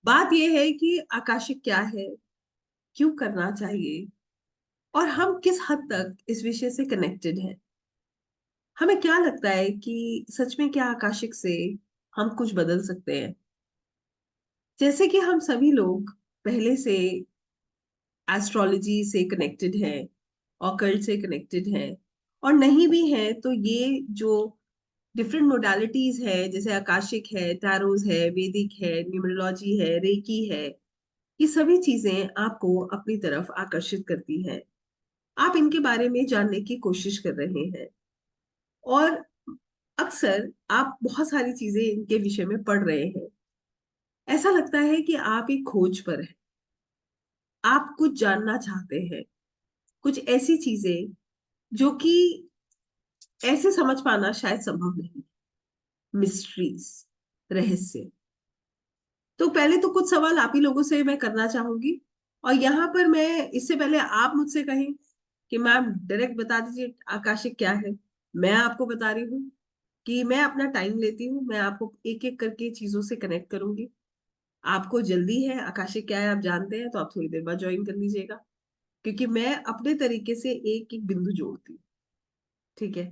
बात यह है कि आकाशिक क्या है, क्यों करना चाहिए, और हम किस हद तक इस विषय से कनेक्टेड हैं। हमें क्या लगता है कि सच में क्या आकाशिक से हम कुछ बदल सकते हैं? जैसे कि हम सभी लोग पहले से एस्ट्रोलॉजी से कनेक्टेड हैं, ऑकल्ट से कनेक्टेड हैं, और नहीं भी हैं तो ये जो डिफरेंट मोडालिटीज है, जैसे आकाशिक है, टैरोज है, वैदिक है, न्यूमरोलॉजी है, रेकी है, ये सभी चीजें आपको अपनी तरफ आकर्षित करती हैं। आप इनके बारे में जानने की कोशिश कर रहे हैं, और अक्सर आप बहुत सारी चीजें इनके विषय में पढ़ रहे हैं। ऐसा लगता है कि आप एक खोज पर हैं, आप कुछ जानना चाहते हैं, कुछ ऐसी चीजें जो कि ऐसे समझ पाना शायद संभव नहीं। मिस्ट्रीज, रहस्य। तो पहले तो कुछ सवाल आप ही लोगों से मैं करना चाहूंगी, और यहाँ पर मैं इससे पहले आप मुझसे कहें कि मैम डायरेक्ट बता दीजिए आकाशिक क्या है। मैं आपको बता रही हूँ कि मैं अपना टाइम लेती हूँ, मैं आपको एक एक करके चीजों से कनेक्ट करूंगी। आपको जल्दी है आकाशिक क्या है आप जानते हैं, तो आप थोड़ी देर बाद ज्वाइन कर लीजिएगा, क्योंकि मैं अपने तरीके से एक एक बिंदु जोड़ती हूँ। ठीक है?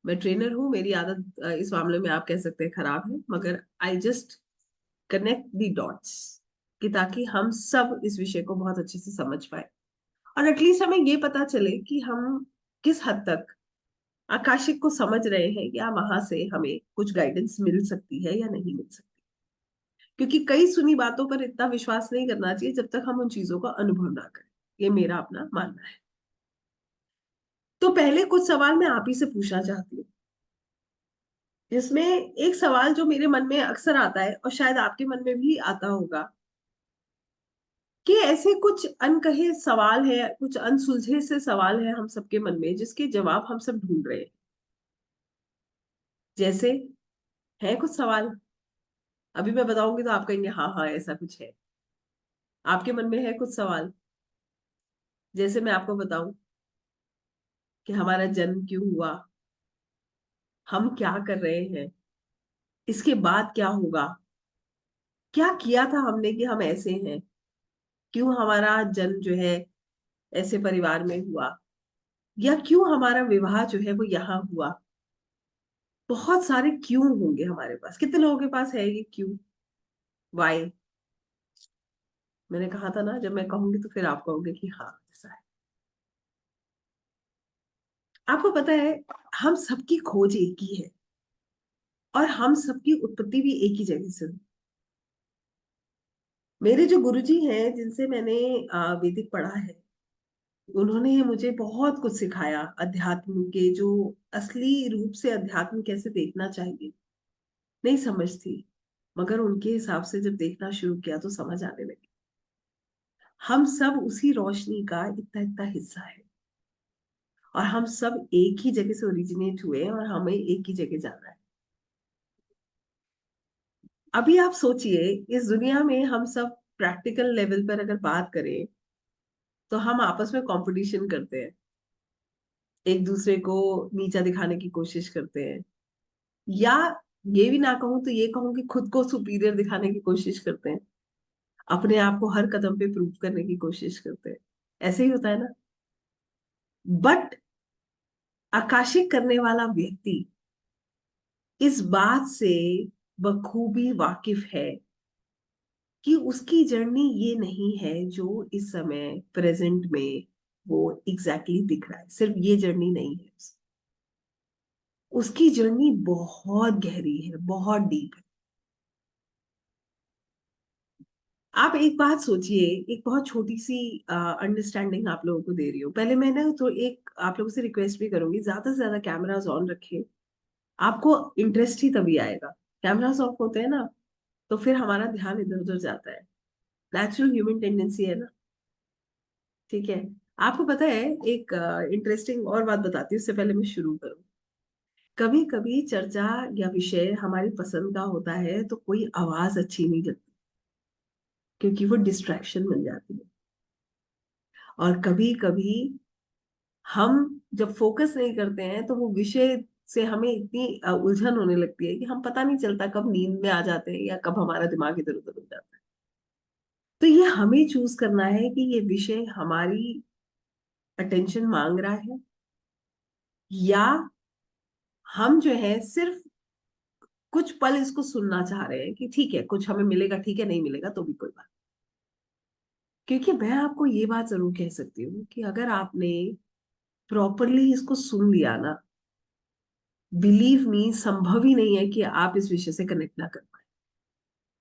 मैं ट्रेनर हूँ, मेरी आदत इस मामले में आप कह सकते हैं खराब है, मगर I just connect the dots, कि ताकि हम सब इस विषय को बहुत अच्छे से समझ पाए, और एटलीस्ट हमें ये पता चले कि हम किस हद तक आकाशिक को समझ रहे हैं, या वहां से हमें कुछ गाइडेंस मिल सकती है या नहीं मिल सकती। क्योंकि कई सुनी बातों पर इतना विश्वास नहीं करना चाहिए जब तक हम उन चीजों का अनुभव ना करें। ये मेरा अपना मानना है। तो पहले कुछ सवाल मैं आप ही से पूछना चाहती हूँ, जिसमें एक सवाल जो मेरे मन में अक्सर आता है, और शायद आपके मन में भी आता होगा, कि ऐसे कुछ अनकहे सवाल है, कुछ अनसुलझे से सवाल है हम सबके मन में, जिसके जवाब हम सब ढूंढ रहे हैं। जैसे, है कुछ सवाल, अभी मैं बताऊंगी तो आप कहेंगे हाँ हाँ ऐसा कुछ है। आपके मन में है कुछ सवाल? जैसे मैं आपको बताऊं कि हमारा जन्म क्यों हुआ, हम क्या कर रहे हैं, इसके बाद क्या होगा, क्या किया था हमने कि हम ऐसे हैं, क्यों हमारा जन्म जो है ऐसे परिवार में हुआ, या क्यों हमारा विवाह जो है वो यहाँ हुआ। बहुत सारे क्यों होंगे हमारे पास। कितने लोगों के पास है ये क्यों, वाई? मैंने कहा था ना, जब मैं कहूंगी तो फिर आप कहोगे कि हाँ ऐसा है। आपको पता है, हम सबकी खोज एक ही है, और हम सबकी उत्पत्ति भी एक ही जगह से हुई। मेरे जो गुरुजी हैं जिनसे मैंने वैदिक पढ़ा है, उन्होंने मुझे बहुत कुछ सिखाया अध्यात्म के, जो असली रूप से अध्यात्म कैसे देखना चाहिए नहीं समझ थी, मगर उनके हिसाब से जब देखना शुरू किया तो समझ आने लगी। हम सब उसी रोशनी का इतना इतना हिस्सा है, और हम सब एक ही जगह से ओरिजिनेट हुए हैं, और हमें एक ही जगह जाना है। अभी आप सोचिए, इस दुनिया में हम सब प्रैक्टिकल लेवल पर अगर बात करें, तो हम आपस में कंपटीशन करते हैं, एक दूसरे को नीचा दिखाने की कोशिश करते हैं, या ये भी ना कहूं तो ये कहूं कि खुद को सुपीरियर दिखाने की कोशिश करते हैं, अपने आप को हर कदम पे प्रूव करने की कोशिश करते हैं। ऐसे ही होता है ना? बट आकाशिक करने वाला व्यक्ति इस बात से बखूबी वाकिफ है कि उसकी जर्नी ये नहीं है जो इस समय प्रेजेंट में वो एग्जैक्टली दिख रहा है। सिर्फ ये जर्नी नहीं है उसकी जर्नी बहुत गहरी है, बहुत डीप है। आप एक बात सोचिए, एक बहुत छोटी सी अंडरस्टैंडिंग आप लोगों को दे रही हूँ। पहले मैं ना तो एक आप लोगों से रिक्वेस्ट भी करूंगी, ज्यादा से ज्यादा कैमरास ऑन रखिए। आपको इंटरेस्ट ही तभी आएगा। कैमरास ऑफ होते हैं ना, तो फिर हमारा ध्यान इधर उधर जाता है। नेचुरल ह्यूमन टेंडेंसी है ना। ठीक है? आपको पता है, एक इंटरेस्टिंग और बात बताती हूँ, उससे पहले मैं शुरू करूँ। कभी कभी चर्चा या विषय हमारी पसंद का होता है तो कोई आवाज अच्छी नहीं लगती, क्योंकि वो डिस्ट्रैक्शन मिल जाती है। और कभी कभी हम जब फोकस नहीं करते हैं तो वो विषय से हमें इतनी उलझन होने लगती है कि हम पता नहीं चलता कब नींद में आ जाते हैं या कब हमारा दिमाग इधर उधर हो जाता है। तो ये हमें चूज करना है कि ये विषय हमारी अटेंशन मांग रहा है, या हम जो है सिर्फ कुछ पल इसको सुनना चाह रहे हैं कि ठीक है कुछ हमें मिलेगा, ठीक है नहीं मिलेगा तो भी कोई बात। क्योंकि मैं आपको ये बात जरूर कह सकती हूँ कि अगर आपने प्रॉपरली इसको सुन लिया ना, बिलीव मी, संभव ही नहीं है कि आप इस विषय से कनेक्ट ना कर पाए।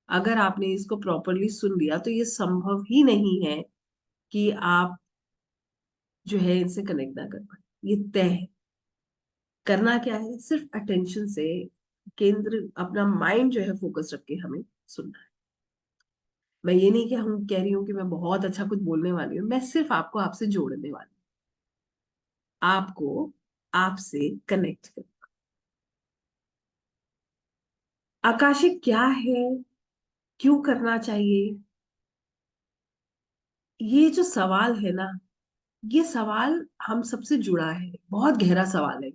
अगर आपने इसको प्रॉपरली सुन लिया तो ये संभव ही नहीं है कि आप जो है इनसे कनेक्ट ना कर पाए। ये तय है। करना क्या है, सिर्फ अटेंशन से केंद्र अपना माइंड जो है फोकस रख के हमें सुनना है। मैं ये नहीं कि हम कह रही हूँ कि मैं बहुत अच्छा कुछ बोलने वाली हूँ, मैं सिर्फ आपको आपसे जोड़ने वाली हूँ, आपको आपसे कनेक्ट कर। आकाशिक क्या है, क्यों करना चाहिए, ये जो सवाल है ना, ये सवाल हम सबसे जुड़ा है, बहुत गहरा सवाल है।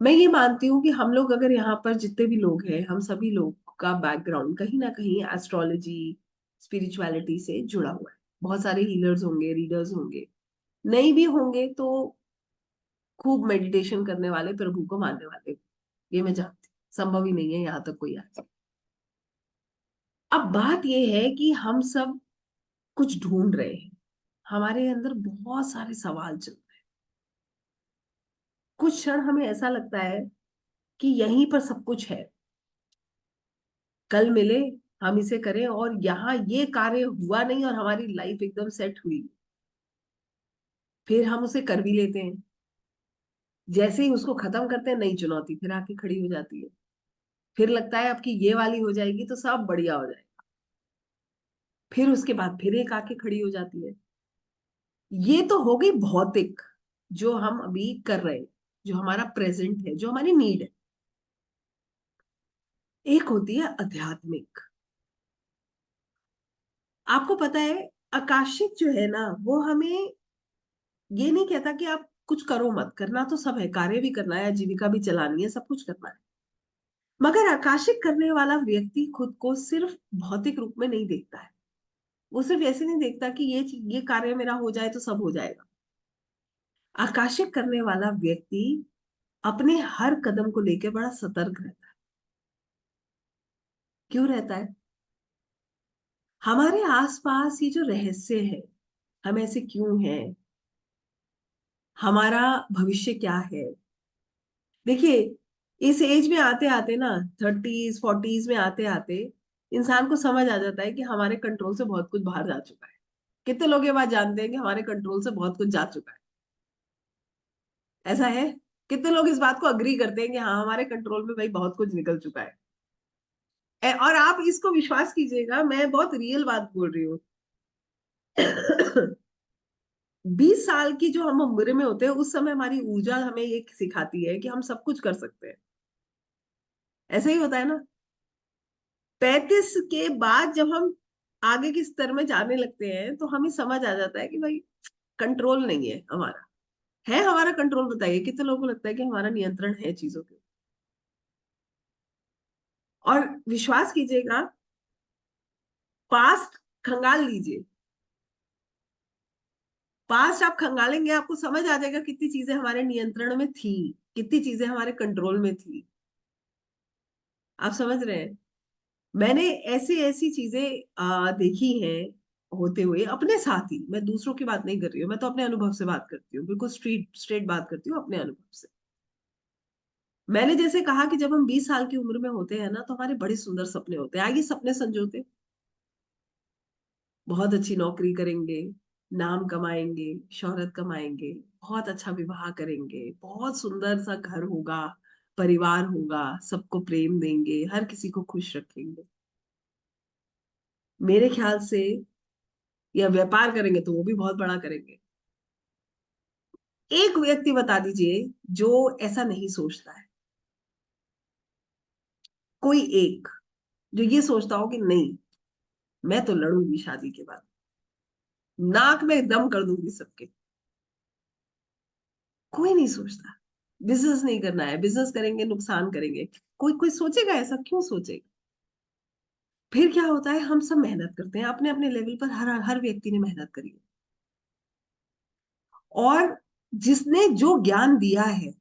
मैं ये मानती हूँ कि हम लोग अगर यहाँ पर जितने भी लोग हैं, हम सभी लोग का बैकग्राउंड कहीं ना कहीं एस्ट्रोलॉजी, स्पिरिचुअलिटी से जुड़ा हुआ है। बहुत सारे हीलर्स होंगे, रीडर्स होंगे, नहीं भी होंगे तो खूब मेडिटेशन करने वाले, प्रभु को मानने वाले, ये मैं जानती हूँ। संभव ही नहीं है यहाँ तक कोई आ जाए। अब बात ये है कि हम सब कुछ ढूंढ रहे हैं, हमारे अंदर बहुत सारे सवाल चल रहे हैं। कुछ क्षण हमें ऐसा लगता है कि यहीं पर सब कुछ है, कल मिले, हम इसे करें, और यहाँ ये कार्य हुआ नहीं और हमारी लाइफ एकदम सेट हुई। फिर हम उसे कर भी लेते हैं, जैसे ही उसको खत्म करते हैं नई चुनौती फिर आके खड़ी हो जाती है। फिर लगता है अब की ये वाली हो जाएगी तो सब बढ़िया हो जाएगा, फिर उसके बाद फिर एक आके खड़ी हो जाती है। ये तो हो गई भौतिक, जो हम अभी कर रहे हैं, जो हमारा प्रेजेंट है, जो हमारी नीड है। एक होती है आध्यात्मिक। आपको पता है, आकाशिक जो है ना वो हमें ये नहीं कहता कि आप कुछ करो मत, करना तो सब है, कार्य भी करना है, आजीविका भी चलानी है, सब कुछ करना है। मगर आकाशिक करने वाला व्यक्ति खुद को सिर्फ भौतिक रूप में नहीं देखता है। वो सिर्फ ऐसे नहीं देखता कि ये कार्य मेरा हो जाए तो सब हो जाएगा। आकाशिक करने वाला व्यक्ति अपने हर कदम को लेकर बड़ा सतर्क रहता है। क्यों रहता है? हमारे आसपास ये जो रहस्य है, हम ऐसे क्यों हैं, हमारा भविष्य क्या है। देखिए, इस एज में आते आते ना, 30s 40s में आते आते इंसान को समझ आ जाता है कि हमारे कंट्रोल से बहुत कुछ बाहर जा चुका है। कितने लोग ये बात जानते हैं कि हमारे कंट्रोल से बहुत कुछ जा चुका है? ऐसा है? कितने लोग इस बात को अग्री करते हैं कि हाँ हमारे कंट्रोल में भाई बहुत कुछ निकल चुका है? और आप इसको विश्वास कीजिएगा, मैं बहुत रियल बात बोल रही हूँ। 20 साल की जो हम उम्र में होते हैं उस समय हमारी ऊर्जा हमें ये सिखाती है कि हम सब कुछ कर सकते हैं। ऐसा ही होता है ना? 35 के बाद जब हम आगे के स्तर में जाने लगते हैं तो हमें समझ आ जाता है कि भाई कंट्रोल नहीं है हमारा। है हमारा कंट्रोल? बताइए कितने लोगों को लगता है कि हमारा नियंत्रण है चीजों के? और विश्वास कीजिएगा, पास्ट खंगाल लीजिए, पास्ट आप खंगालेंगे आपको समझ आ जाएगा कितनी चीजें हमारे नियंत्रण में थी, कितनी चीजें हमारे कंट्रोल में थी। आप समझ रहे हैं? मैंने ऐसी ऐसी चीजें देखी हैं होते हुए अपने साथ ही। मैं दूसरों की बात नहीं कर रही हूँ, मैं तो अपने अनुभव से बात करती हूँ, बिल्कुल स्ट्रेट स्ट्रेट बात करती हूँ अपने अनुभव से। मैंने जैसे कहा कि जब हम 20 साल की उम्र में होते हैं ना तो हमारे बड़े सुंदर सपने होते हैं। आइए सपने संजोते, बहुत अच्छी नौकरी करेंगे, नाम कमाएंगे, शोहरत कमाएंगे, बहुत अच्छा विवाह करेंगे, बहुत सुंदर सा घर होगा, परिवार होगा, सबको प्रेम देंगे, हर किसी को खुश रखेंगे। मेरे ख्याल से, या व्यापार करेंगे तो वो भी बहुत बड़ा करेंगे। एक व्यक्ति बता दीजिए जो ऐसा नहीं सोचता है, कोई एक जो ये सोचता हो कि नहीं, मैं तो लड़ूंगी शादी के बाद, नाक में दम कर दूंगी सबके। कोई नहीं सोचता। बिजनेस नहीं करना है, बिजनेस करेंगे नुकसान करेंगे। कोई कोई सोचेगा ऐसा? क्यों सोचेगा? फिर क्या होता है, हम सब मेहनत करते हैं अपने अपने लेवल पर, हर हर व्यक्ति ने मेहनत करी है। और जिसने जो ज्ञान दिया है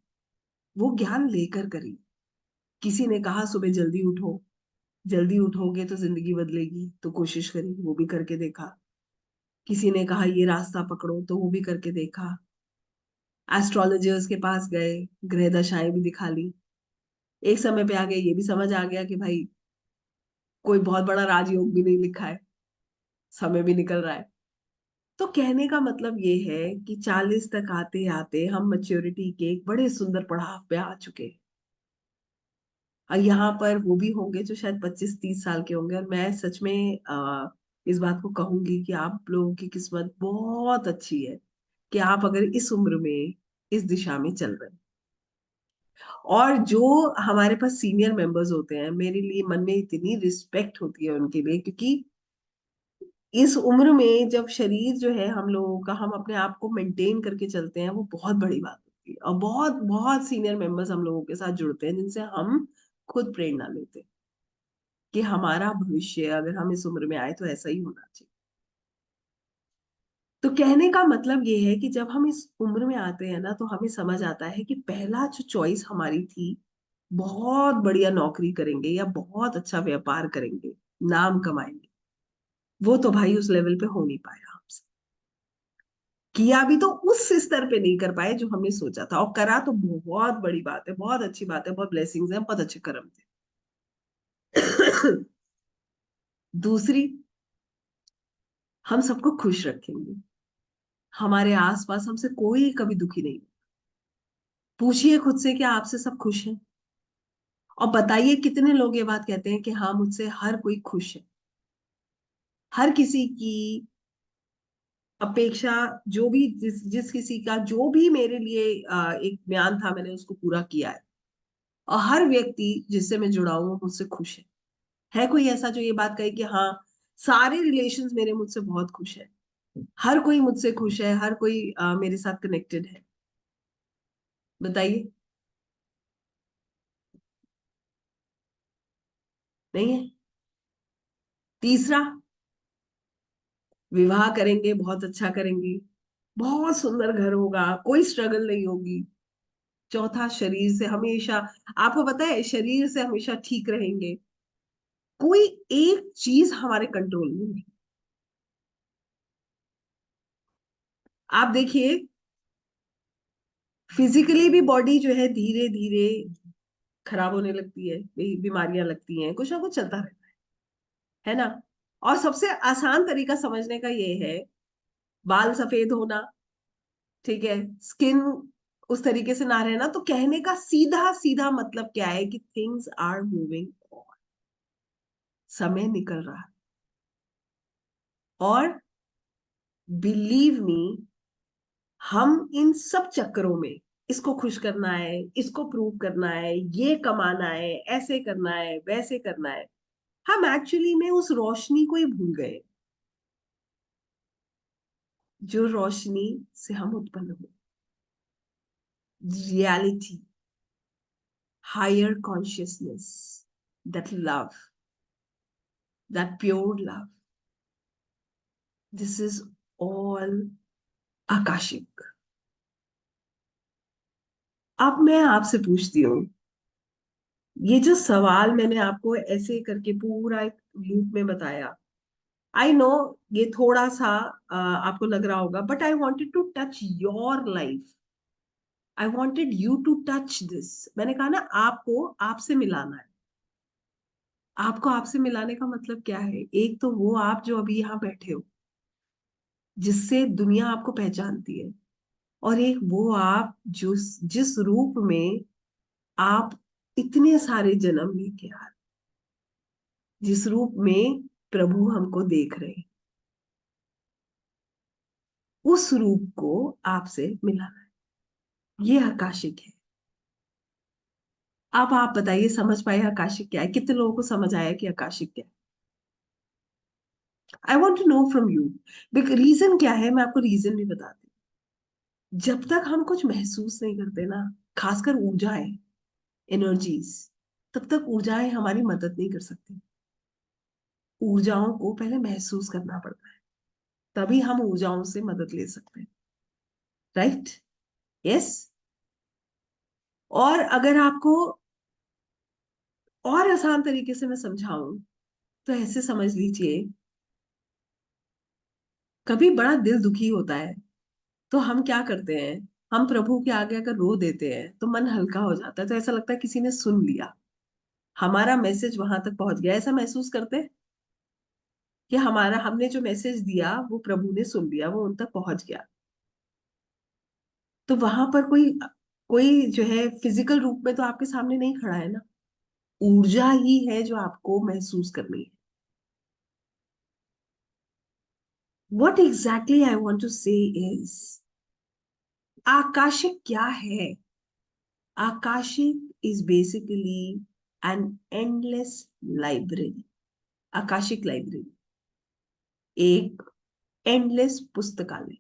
वो ज्ञान लेकर करी। किसी ने कहा सुबह जल्दी उठो, जल्दी उठोगे तो जिंदगी बदलेगी, तो कोशिश करी, वो भी करके देखा। किसी ने कहा ये रास्ता पकड़ो, तो वो भी करके देखा। एस्ट्रोलॉजर्स के पास गए, ग्रह दशाएं भी दिखा ली। एक समय पे आगे ये भी समझ आ गया कि भाई कोई बहुत बड़ा राजयोग भी नहीं लिखा है, समय भी निकल रहा है। तो कहने का मतलब ये है कि 40 तक आते आते हम मैच्योरिटी के एक बड़े सुंदर पड़ाव पे आ चुके हैं। और यहाँ पर वो भी होंगे जो शायद 25-30 साल के होंगे, और मैं सच में इस बात को कहूंगी कि आप लोगों की किस्मत बहुत अच्छी है कि आप अगर इस उम्र में इस दिशा में चल रहे हैं। और जो हमारे पास सीनियर मेंबर्स होते हैं, मेरे लिए मन में इतनी रिस्पेक्ट होती है उनके लिए, क्योंकि इस उम्र में जब शरीर जो है हम लोगों का, हम अपने आप को मेंटेन करके चलते हैं, वो बहुत बड़ी बात होती है। और बहुत बहुत सीनियर मेंबर्स हम लोगों के साथ जुड़ते हैं जिनसे हम खुद प्रेरणा लेते हैं कि हमारा भविष्य अगर हम इस उम्र में आए तो ऐसा ही होना चाहिए। तो कहने का मतलब ये है कि जब हम इस उम्र में आते हैं ना, तो हमें समझ आता है कि पहला जो चॉइस हमारी थी, बहुत बढ़िया नौकरी करेंगे या बहुत अच्छा व्यापार करेंगे, नाम कमाएंगे, वो तो भाई उस लेवल पे हो नहीं पाया हमसे। किया भी तो उस स्तर पे नहीं कर पाए जो हमने सोचा था, और करा तो बहुत बड़ी बात है, बहुत अच्छी बात है, बहुत ब्लेसिंग्स है, बहुत अच्छे कर्म थे। दूसरी, हम सबको खुश रखेंगे। हमारे आसपास हमसे कोई कभी दुखी नहीं। पूछिए खुद से, क्या आपसे सब खुश हैं? और बताइए कितने लोग ये बात कहते हैं कि हाँ, मुझसे हर कोई खुश है। हर किसी की अपेक्षा, जो भी जिस जिस किसी का जो भी मेरे लिए एक बयान था, मैंने उसको पूरा किया है। और हर व्यक्ति जिससे मैं जुड़ा हूं वो मुझसे खुश है कोई ऐसा जो ये बात कहे कि हाँ, सारे रिलेशंस मेरे मुझसे बहुत खुश है, हर कोई मुझसे खुश है, हर कोई मेरे साथ कनेक्टेड है? बताइए। नहीं है। तीसरा, विवाह करेंगे, बहुत अच्छा करेंगे, बहुत सुंदर घर होगा, कोई स्ट्रगल नहीं होगी। चौथा, शरीर से हमेशा, आपको पता है, शरीर से हमेशा ठीक रहेंगे। कोई एक चीज हमारे कंट्रोल में नहीं। आप देखिए, फिजिकली भी बॉडी जो है धीरे धीरे खराब होने लगती है, बीमारियां लगती हैं, कुछ ना कुछ चलता रहता है ना। और सबसे आसान तरीका समझने का ये है, बाल सफेद होना, ठीक है, स्किन उस तरीके से ना रहना। तो कहने का सीधा सीधा मतलब क्या है कि थिंग्स आर मूविंग ऑन, समय निकल रहा है। और बिलीव मी, हम इन सब चक्करों में, इसको खुश करना है, इसको प्रूव करना है, ये कमाना है, ऐसे करना है, वैसे करना है, हम एक्चुअली में उस रोशनी को ही भूल गए, जो रोशनी से हम उत्पन्न हुए। Reality, higher consciousness, that love, that pure love, this is all akashic. अब मैं आपसे पूछती हूँ, ये जो सवाल मैंने आपको ऐसे करके पूरा एक लूप में बताया, आई नो ये थोड़ा सा आपको लग रहा होगा, but I wanted to touch your life. I wanted you to touch this. मैंने कहा ना, आपको आपसे मिलाना है। आपको आपसे मिलाने का मतलब क्या है? एक तो वो आप जो अभी यहाँ बैठे हो, जिससे दुनिया आपको पहचानती है, और एक वो आप जो जिस रूप में आप इतने सारे जन्म लेके आ रहे, जिस रूप में प्रभु हमको देख रहे हैं, उस रूप को आपसे मिलाना है। ये आकाशिक है। अब आप बताइए, समझ पाए आकाशिक क्या है? कितने लोगों को समझ आया कि आकाशिक क्या है? I want to know from you. Reason क्या है, मैं आपको रीजन भी बताती हूँ। जब तक हम कुछ महसूस नहीं करते ना, खासकर ऊर्जाएं, एनर्जीज, तब तक ऊर्जाएं हमारी मदद नहीं कर सकती। ऊर्जाओं को पहले महसूस करना पड़ता है, तभी हम ऊर्जाओं से मदद ले सकते हैं। राइट? यस। और अगर आपको और आसान तरीके से मैं समझाऊं तो ऐसे समझ लीजिए, कभी बड़ा दिल दुखी होता है तो हम क्या करते हैं, हम प्रभु के आगे अगर रो देते हैं तो मन हल्का हो जाता है, तो ऐसा लगता है किसी ने सुन लिया, हमारा मैसेज वहां तक पहुंच गया। ऐसा महसूस करते हैं कि हमारा, हमने जो मैसेज दिया वो प्रभु ने सुन लिया, वो उन तक पहुंच गया। तो वहां पर कोई कोई जो है फिजिकल रूप में तो आपके सामने नहीं खड़ा है ना, ऊर्जा ही है जो आपको महसूस करनी है। What exactly I want to say is, Akashic क्या है? Akashic is basically an endless library. Akashic library एक एंडलेस पुस्तकालय,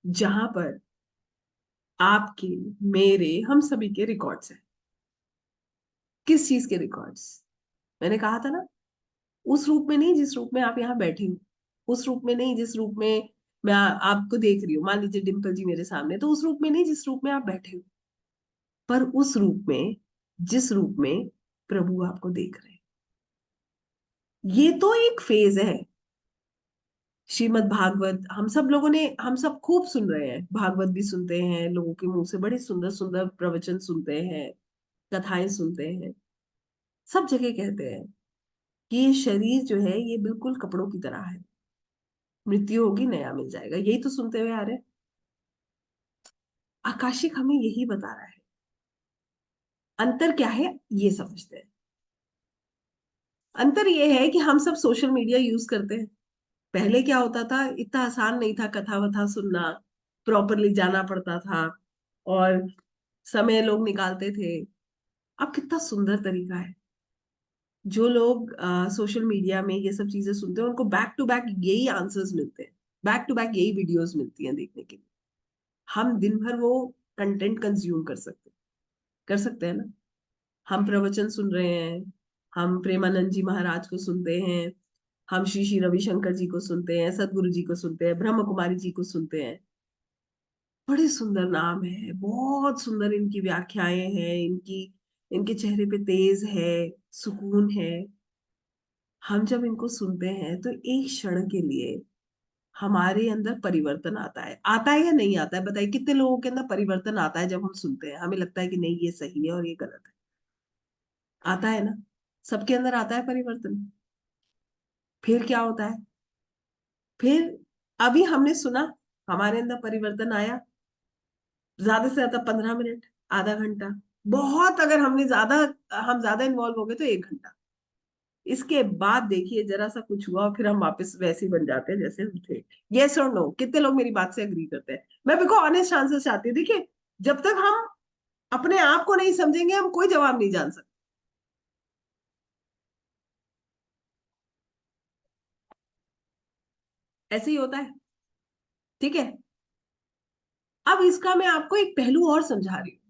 जहां पर आपके, मेरे, हम सभी के रिकॉर्ड्स हैं। किस चीज के रिकॉर्ड्स? मैंने कहा था ना, उस रूप में नहीं जिस रूप में आप यहाँ बैठे हो, उस रूप में नहीं जिस रूप में मैं आपको देख रही हूँ, मान लीजिए डिम्पल जी मेरे सामने, तो उस रूप में नहीं जिस रूप में आप बैठे हो, पर उस रूप में जिस रूप में प्रभु आपको देख रहे हैं। ये तो एक फेज है। श्रीमद् भागवत हम सब लोगों ने, हम सब खूब सुन रहे हैं, भागवत भी सुनते हैं, लोगों के मुंह से बड़े सुंदर सुंदर प्रवचन सुनते हैं, कथाएं सुनते हैं। सब जगह कहते हैं कि ये शरीर जो है ये बिल्कुल कपड़ों की तरह है, मृत्यु होगी नया मिल जाएगा, यही तो सुनते हुए आ रहे हैं। आकाशिक हमें यही बता रहा है। अंतर क्या है ये समझते हैं। अंतर ये है कि हम सब सोशल मीडिया यूज करते हैं। पहले क्या होता था, इतना आसान नहीं था कथा वथा सुनना, प्रॉपरली जाना पड़ता था और समय लोग निकालते थे। अब कितना सुंदर तरीका है। जो लोग सोशल मीडिया में ये सब चीजें सुनते हैं, उनको बैक टू बैक यही आंसर्स मिलते हैं, बैक टू बैक यही वीडियोस मिलती हैं देखने के लिए। हम दिन भर वो कंटेंट कंज्यूम कर सकते हैं ना। हम प्रवचन सुन रहे हैं, हम प्रेमानंद जी महाराज को सुनते हैं, हम श्री श्री रविशंकर जी को सुनते हैं, सदगुरु जी को सुनते हैं, ब्रह्म कुमारी जी को सुनते हैं। बड़े सुंदर नाम है, बहुत सुंदर इनकी व्याख्याएं हैं, इनकी, इनके चेहरे पे तेज है, सुकून है। हम जब इनको सुनते हैं तो एक क्षण के लिए हमारे अंदर परिवर्तन आता है या नहीं आता है? बताइए कितने लोगों के अंदर परिवर्तन आता है जब हम सुनते हैं, हमें लगता है कि नहीं ये सही है और ये गलत है। आता है ना? सबके अंदर आता है परिवर्तन। फिर क्या होता है? फिर अभी हमने सुना, हमारे अंदर परिवर्तन आया, ज्यादा से ज्यादा 15 मिनट, आधा घंटा, बहुत अगर हमने ज्यादा, हम ज्यादा इन्वॉल्व हो गए तो 1 घंटा। इसके बाद देखिए जरा सा कुछ हुआ और फिर हम वापस वैसे ही बन जाते हैं जैसे हम थे। यस और नो, कितने लोग मेरी बात से एग्री करते हैं? मैं बिल्कुल ऑनेस्ट आंसर चाहती हूँ। देखिए, जब तक हम अपने आप को नहीं समझेंगे हम कोई जवाब नहीं जान सकते। ऐसे ही होता है। ठीक है। अब इसका मैं आपको एक पहलू और समझा रही हूँ।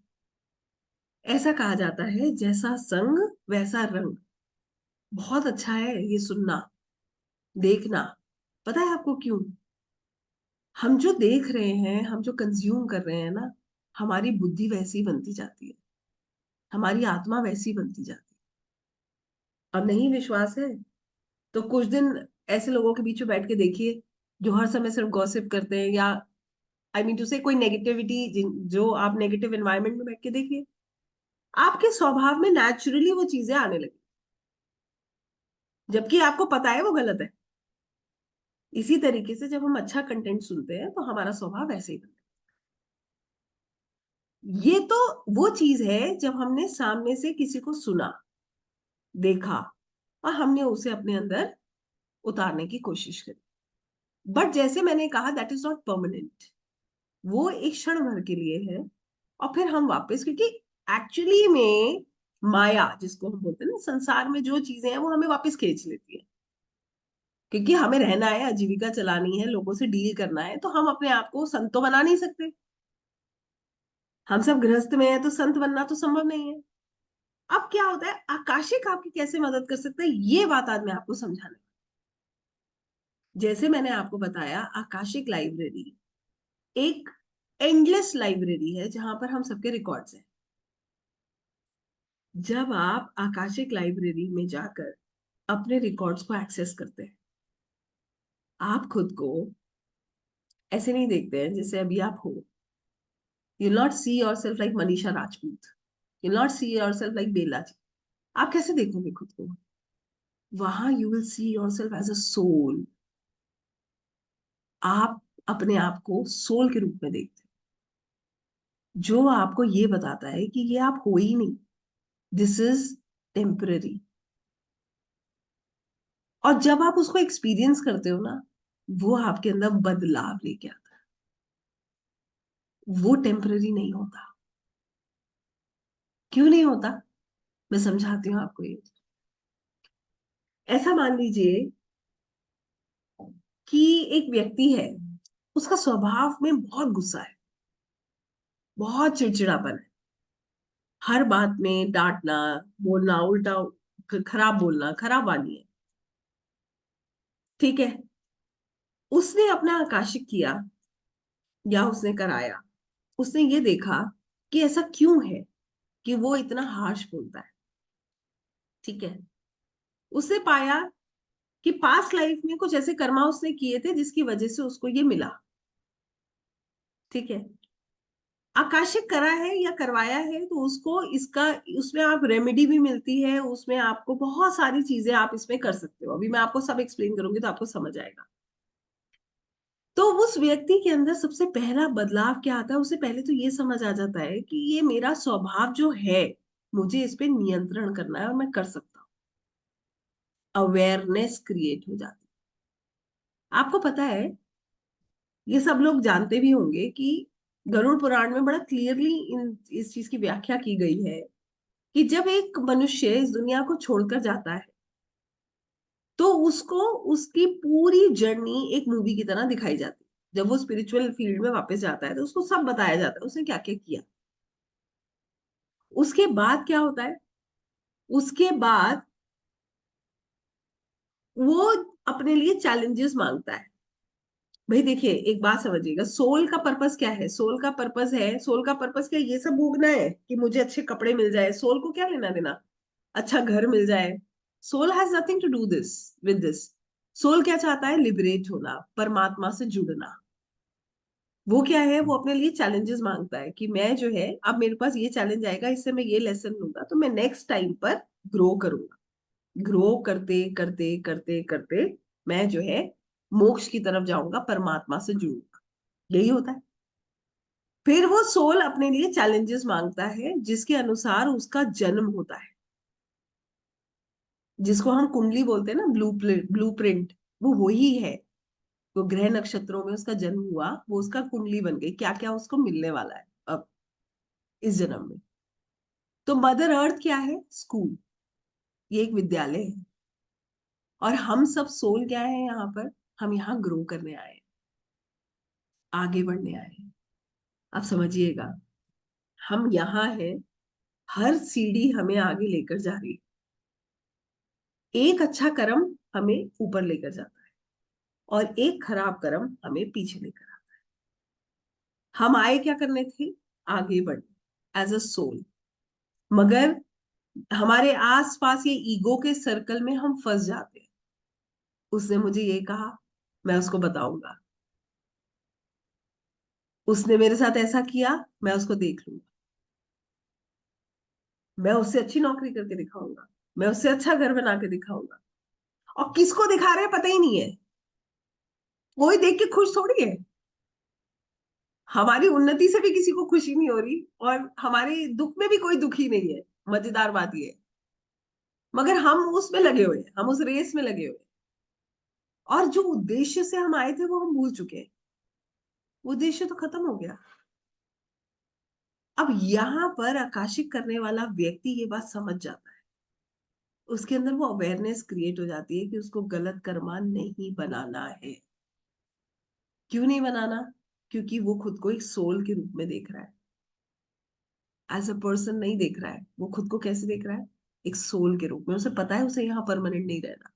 ऐसा कहा जाता है, जैसा संग वैसा रंग। बहुत अच्छा है ये सुनना, देखना। पता है आपको क्यों? हम जो देख रहे हैं, हम जो कंज्यूम कर रहे हैं ना, हमारी बुद्धि वैसी बनती जाती है, हमारी आत्मा वैसी बनती जाती है। अब नहीं विश्वास है तो कुछ दिन ऐसे लोगों के बीच में बैठ के देखिए जो हर समय सिर्फ गॉसिप करते हैं, या आई मीन टू से कोई नेगेटिविटी, जो आप नेगेटिव एनवायरनमेंट में बैठ के देखिए, आपके स्वभाव में नेचुरली वो चीजें आने लगी, जबकि आपको पता है वो गलत है। इसी तरीके से जब हम अच्छा कंटेंट सुनते हैं तो हमारा स्वभाव ऐसे ही बनता है। ये तो वो चीज है जब हमने सामने से किसी को सुना, देखा, और हमने उसे अपने अंदर उतारने की कोशिश करी। बट जैसे मैंने कहा, दैट इज नॉट परमानेंट। वो एक क्षण भर के लिए है, और फिर हम वापस, क्योंकि एक्चुअली में माया जिसको हम बोलते हैं ना, संसार में जो चीजें हैं वो हमें वापस खींच लेती है। क्योंकि हमें रहना है, आजीविका चलानी है, लोगों से डील करना है, तो हम अपने आप को संत तो बना नहीं सकते। हम सब गृहस्थ में हैं तो संत बनना तो संभव नहीं है। अब क्या होता है, आकाशिक आपकी कैसे मदद कर सकता है, ये बात आज मैं आपको समझाने। जैसे मैंने आपको बताया, आकाशिक लाइब्रेरी एक एंडलेस लाइब्रेरी है जहां पर हम सबके रिकॉर्ड्स हैं। जब आप आकाशिक लाइब्रेरी में जाकर अपने रिकॉर्ड्स को एक्सेस करते हैं, आप खुद को ऐसे नहीं देखते हैं जैसे अभी आप हो। You not see yourself like Manisha Rajput, you not see yourself like Bela ji. आप कैसे देखोगे खुद को वहां? You will see yourself as a soul. आप अपने आप को सोल के रूप में देखते हैं, जो आपको ये बताता है कि ये आप हो ही नहीं, दिस इज टेम्पररी। और जब आप उसको एक्सपीरियंस करते हो ना, वो आपके अंदर बदलाव लेके आता है, वो टेम्पररी नहीं होता। क्यों नहीं होता, मैं समझाती हूँ आपको ये। ऐसा मान लीजिए कि एक व्यक्ति है, उसका स्वभाव में बहुत गुस्सा है, बहुत चिड़चिड़ापन है, हर बात में डांटना, बोलना उल्टा, खराब बोलना, खराब वाणी है। ठीक है, उसने अपना आकाशिक किया या उसने कराया, उसने ये देखा कि ऐसा क्यों है कि वो इतना हार्श बोलता है। ठीक है, उसने पाया कि पास्ट लाइफ में कुछ ऐसे कर्मा उसने किए थे जिसकी वजह से उसको ये मिला। ठीक है, आकाशिक करा है या करवाया है तो उसको इसका, उसमें आप रेमेडी भी मिलती है, उसमें आपको बहुत सारी चीजें आप इसमें कर सकते हो। अभी मैं आपको सब एक्सप्लेन करूंगी तो आपको समझ आएगा। तो उस व्यक्ति के अंदर सबसे पहला बदलाव क्या आता है, उसे पहले तो ये समझ आ जाता है कि ये मेरा स्वभाव जो है, मुझे इस पे नियंत्रण करना है और मैं कर सकता हूँ। अवेयरनेस क्रिएट हो जाती है। आपको पता है, ये सब लोग जानते भी होंगे कि गरुड़ पुराण में बड़ा क्लियरली इस चीज की व्याख्या की गई है कि जब एक मनुष्य इस दुनिया को छोड़कर जाता है तो उसको उसकी पूरी जर्नी एक मूवी की तरह दिखाई जाती है। जब वो स्पिरिचुअल फील्ड में वापस जाता है तो उसको सब बताया जाता है उसने क्या क्या किया। उसके बाद क्या होता है, उसके बाद वो अपने लिए चैलेंजेस मांगता है। भाई देखिए, एक बात समझिएगा, सोल का पर्पस क्या है? सोल का पर्पस है, सोल का पर्पस क्या, ये सब भोगना है कि मुझे अच्छे कपड़े मिल जाए? सोल को क्या लेना देना, अच्छा घर मिल जाए? Soul has nothing to do this with this. Soul क्या चाहता है? लिबरेट होना, परमात्मा से जुड़ना। वो क्या है, वो अपने लिए चैलेंजेस मांगता है कि मैं जो है, अब मेरे पास ये चैलेंज आएगा, इससे मैं ये लेसन लूंगा तो मैं नेक्स्ट टाइम पर ग्रो करूंगा। ग्रो करते करते करते करते मैं जो है मोक्ष की तरफ जाऊंगा, परमात्मा से जुड़ूंगा। यही होता है। फिर वो सोल अपने लिए चैलेंजेस मांगता है जिसके अनुसार उसका जन्म होता है, जिसको हम कुंडली बोलते हैं ना, ब्लू प्रिंट, वो वही है। वो ग्रह नक्षत्रों में उसका जन्म हुआ, वो उसका कुंडली बन गई, क्या क्या उसको मिलने वाला है अब इस जन्म में। तो मदर अर्थ क्या है? स्कूल, ये एक विद्यालय है। और हम सब सोल क्या है यहाँ पर? हम यहाँ ग्रो करने आए हैं, आगे बढ़ने आए हैं। आप समझिएगा, हम यहाँ हैं, हर सीढ़ी हमें आगे लेकर जा रही है। एक अच्छा कर्म हमें ऊपर लेकर जाता है और एक खराब कर्म हमें पीछे लेकर आता है। हम आए क्या करने थे? आगे बढ़ने, एज अ सोल। मगर हमारे आसपास ये ईगो के सर्कल में हम फंस जाते हैं। उसने मुझे ये कहा, मैं उसको बताऊंगा। उसने मेरे साथ ऐसा किया, मैं उसको देख लूंगा। मैं उससे अच्छी नौकरी करके दिखाऊंगा, मैं उससे अच्छा घर बना के दिखाऊंगा। और किसको दिखा रहे हैं पता ही नहीं है, कोई देख के खुश थोड़ी है। हमारी उन्नति से भी किसी को खुशी नहीं हो रही और हमारे दुख में भी कोई दुखी नहीं है। मजेदार बात ये है। मगर हम उसमें लगे हुए हैं, हम उस रेस में लगे हुए हैं। और जो उद्देश्य से हम आए थे वो हम भूल चुके हैं। वो उद्देश्य तो खत्म हो गया। अब यहाँ पर आकाशिक करने वाला व्यक्ति ये बात समझ जाता है, उसके अंदर वो अवेयरनेस क्रिएट हो जाती है कि उसको गलत कर्मा नहीं बनाना है। क्यों नहीं बनाना? क्योंकि वो खुद को एक सोल के रूप में देख रहा है। एज अ पर्सन नहीं देख रहा है, वो खुद को कैसे देख रहा है, एक सोल के रूप में। उसे पता है उसे यहाँ परमानेंट नहीं रहना,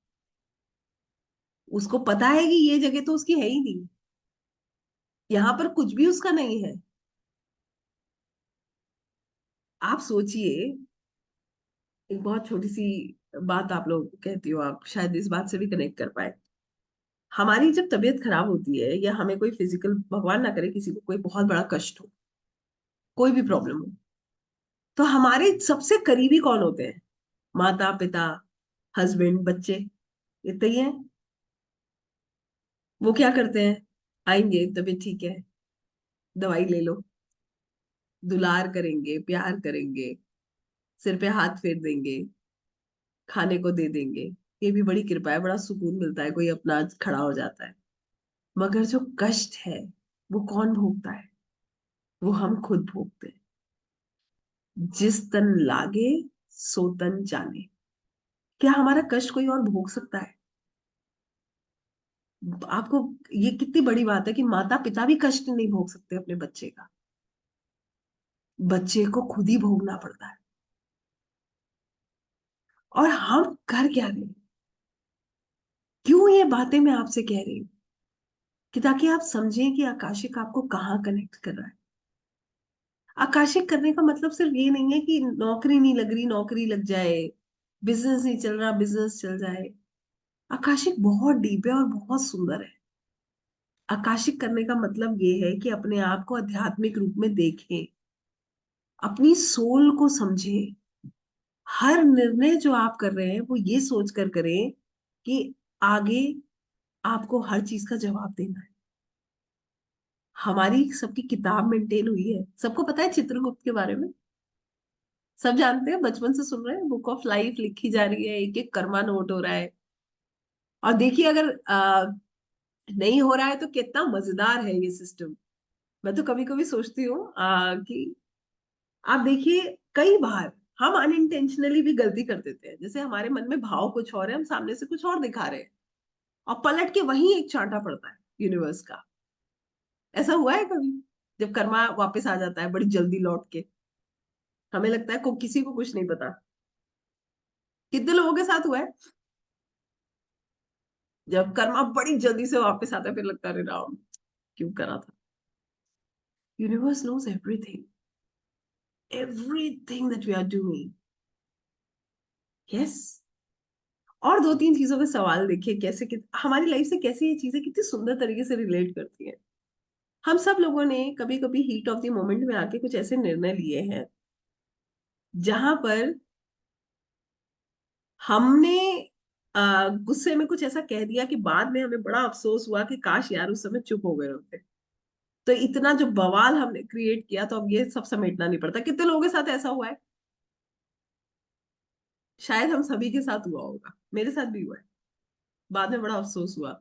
उसको पता है कि ये जगह तो उसकी है ही नहीं, यहाँ पर कुछ भी उसका नहीं है। आप सोचिए, एक बहुत छोटी सी बात आप लोग कहती हो, आप शायद इस बात से भी कनेक्ट कर पाए। हमारी जब तबीयत खराब होती है या हमें कोई फिजिकल, भगवान ना करे किसी को कोई बहुत बड़ा कष्ट हो, कोई भी प्रॉब्लम हो, तो हमारे सबसे करीबी कौन होते हैं? माता पिता, हस्बैंड, बच्चे, इतने ही हैं। वो क्या करते हैं? आएंगे, तबीयत ठीक है, दवाई ले लो, दुलार करेंगे, प्यार करेंगे, सिर पे हाथ फेर देंगे, खाने को दे देंगे। ये भी बड़ी कृपा है, बड़ा सुकून मिलता है, कोई अपना खड़ा हो जाता है। मगर जो कष्ट है, वो कौन भोगता है? वो हम खुद भोगते हैं। जिस तन लागे सो तन जाने। क्या हमारा कष्ट कोई और भोग सकता है? आपको, ये कितनी बड़ी बात है कि माता पिता भी कष्ट नहीं भोग सकते अपने बच्चे का, बच्चे को खुद ही भोगना पड़ता है। और हम कर क्या रहे हैं? क्यों ये बातें मैं आपसे कह रही हूँ? कि ताकि आप समझें कि आकाशिक आपको कहाँ कनेक्ट कर रहा है। आकाशिक करने का मतलब सिर्फ ये नहीं है कि नौकरी नहीं लग रही, नौकरी लग जाए, बिजनेस नहीं चल रहा, बिजनेस चल जाए। आकाशिक बहुत डीप है और बहुत सुंदर है। आकाशिक करने का मतलब ये है कि अपने आप को आध्यात्मिक रूप में देखें, अपनी सोल को समझें। हर निर्णय जो आप कर रहे हैं वो ये सोच कर करें कि आगे आपको हर चीज का जवाब देना है। हमारी सबकी किताब मेंटेन हुई है, सबको पता है चित्रगुप्त के बारे में, सब जानते हैं, बचपन से सुन रहे हैं, बुक ऑफ लाइफ लिखी जा रही है, एक एक कर्मा नोट हो रहा है। और देखिए, अगर नहीं हो रहा है तो कितना मजेदार है ये सिस्टम। मैं तो कभी कभी सोचती हूँ कि आप देखिए, कई बार हम अनइंटेंशनली भी गलती कर देते हैं, जैसे हमारे मन में भाव कुछ और है, हम सामने से कुछ और दिखा रहे हैं, और पलट के वहीं एक चांटा पड़ता है यूनिवर्स का। ऐसा हुआ है कभी? जब कर्मा वापस आ जाता है बड़ी जल्दी लौट के, हमें लगता है को किसी को कुछ नहीं पता। कितने लोगों के साथ हुआ है? जब कर्मा बड़ी जल्दी से वापस आता है, फिर लगता है अरे राम, क्यों करा था। Universe knows everything, everything that we are doing. Yes. और दो तीन चीजों के सवाल देखिए, कैसे कि हमारी लाइफ से कैसे ये चीजें कितनी सुंदर तरीके से रिलेट करती हैं। हम सब लोगों ने कभी कभी हीट ऑफ द मोमेंट में आके कुछ ऐसे निर्णय लिए हैं जहां पर हमने गुस्से में कुछ ऐसा कह दिया कि बाद में हमें बड़ा अफसोस हुआ कि काश यार उस समय चुप हो गए होते। तो इतना जो बवाल हमने क्रिएट किया, तो अब ये सब समेटना नहीं पड़ता। कितने लोगों के साथ ऐसा हुआ है? शायद हम सभी के साथ हुआ होगा, मेरे साथ भी हुआ है। बाद में बड़ा अफसोस हुआ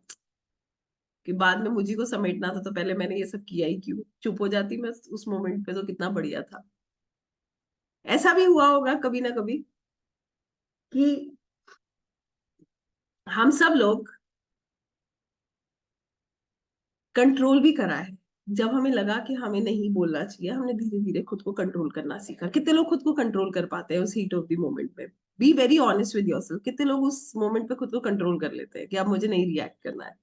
कि बाद में मुझी को समेटना था, तो पहले मैंने ये सब किया ही क्यों, चुप हो जाती मैं उस मोमेंट पे तो कितना बढ़िया था। ऐसा भी हुआ होगा कभी ना कभी कि हम सब लोग कंट्रोल भी करा है। जब हमें लगा कि हमें नहीं बोलना चाहिए, हमने धीरे धीरे खुद को कंट्रोल करना सीखा। कितने लोग खुद को कंट्रोल कर पाते हैं उस हीट ऑफ द मोमेंट में? Be very honest with yourself, कितने लोग उस मोमेंट पे खुद को कंट्रोल कर लेते हैं कि अब मुझे नहीं रिएक्ट करना है?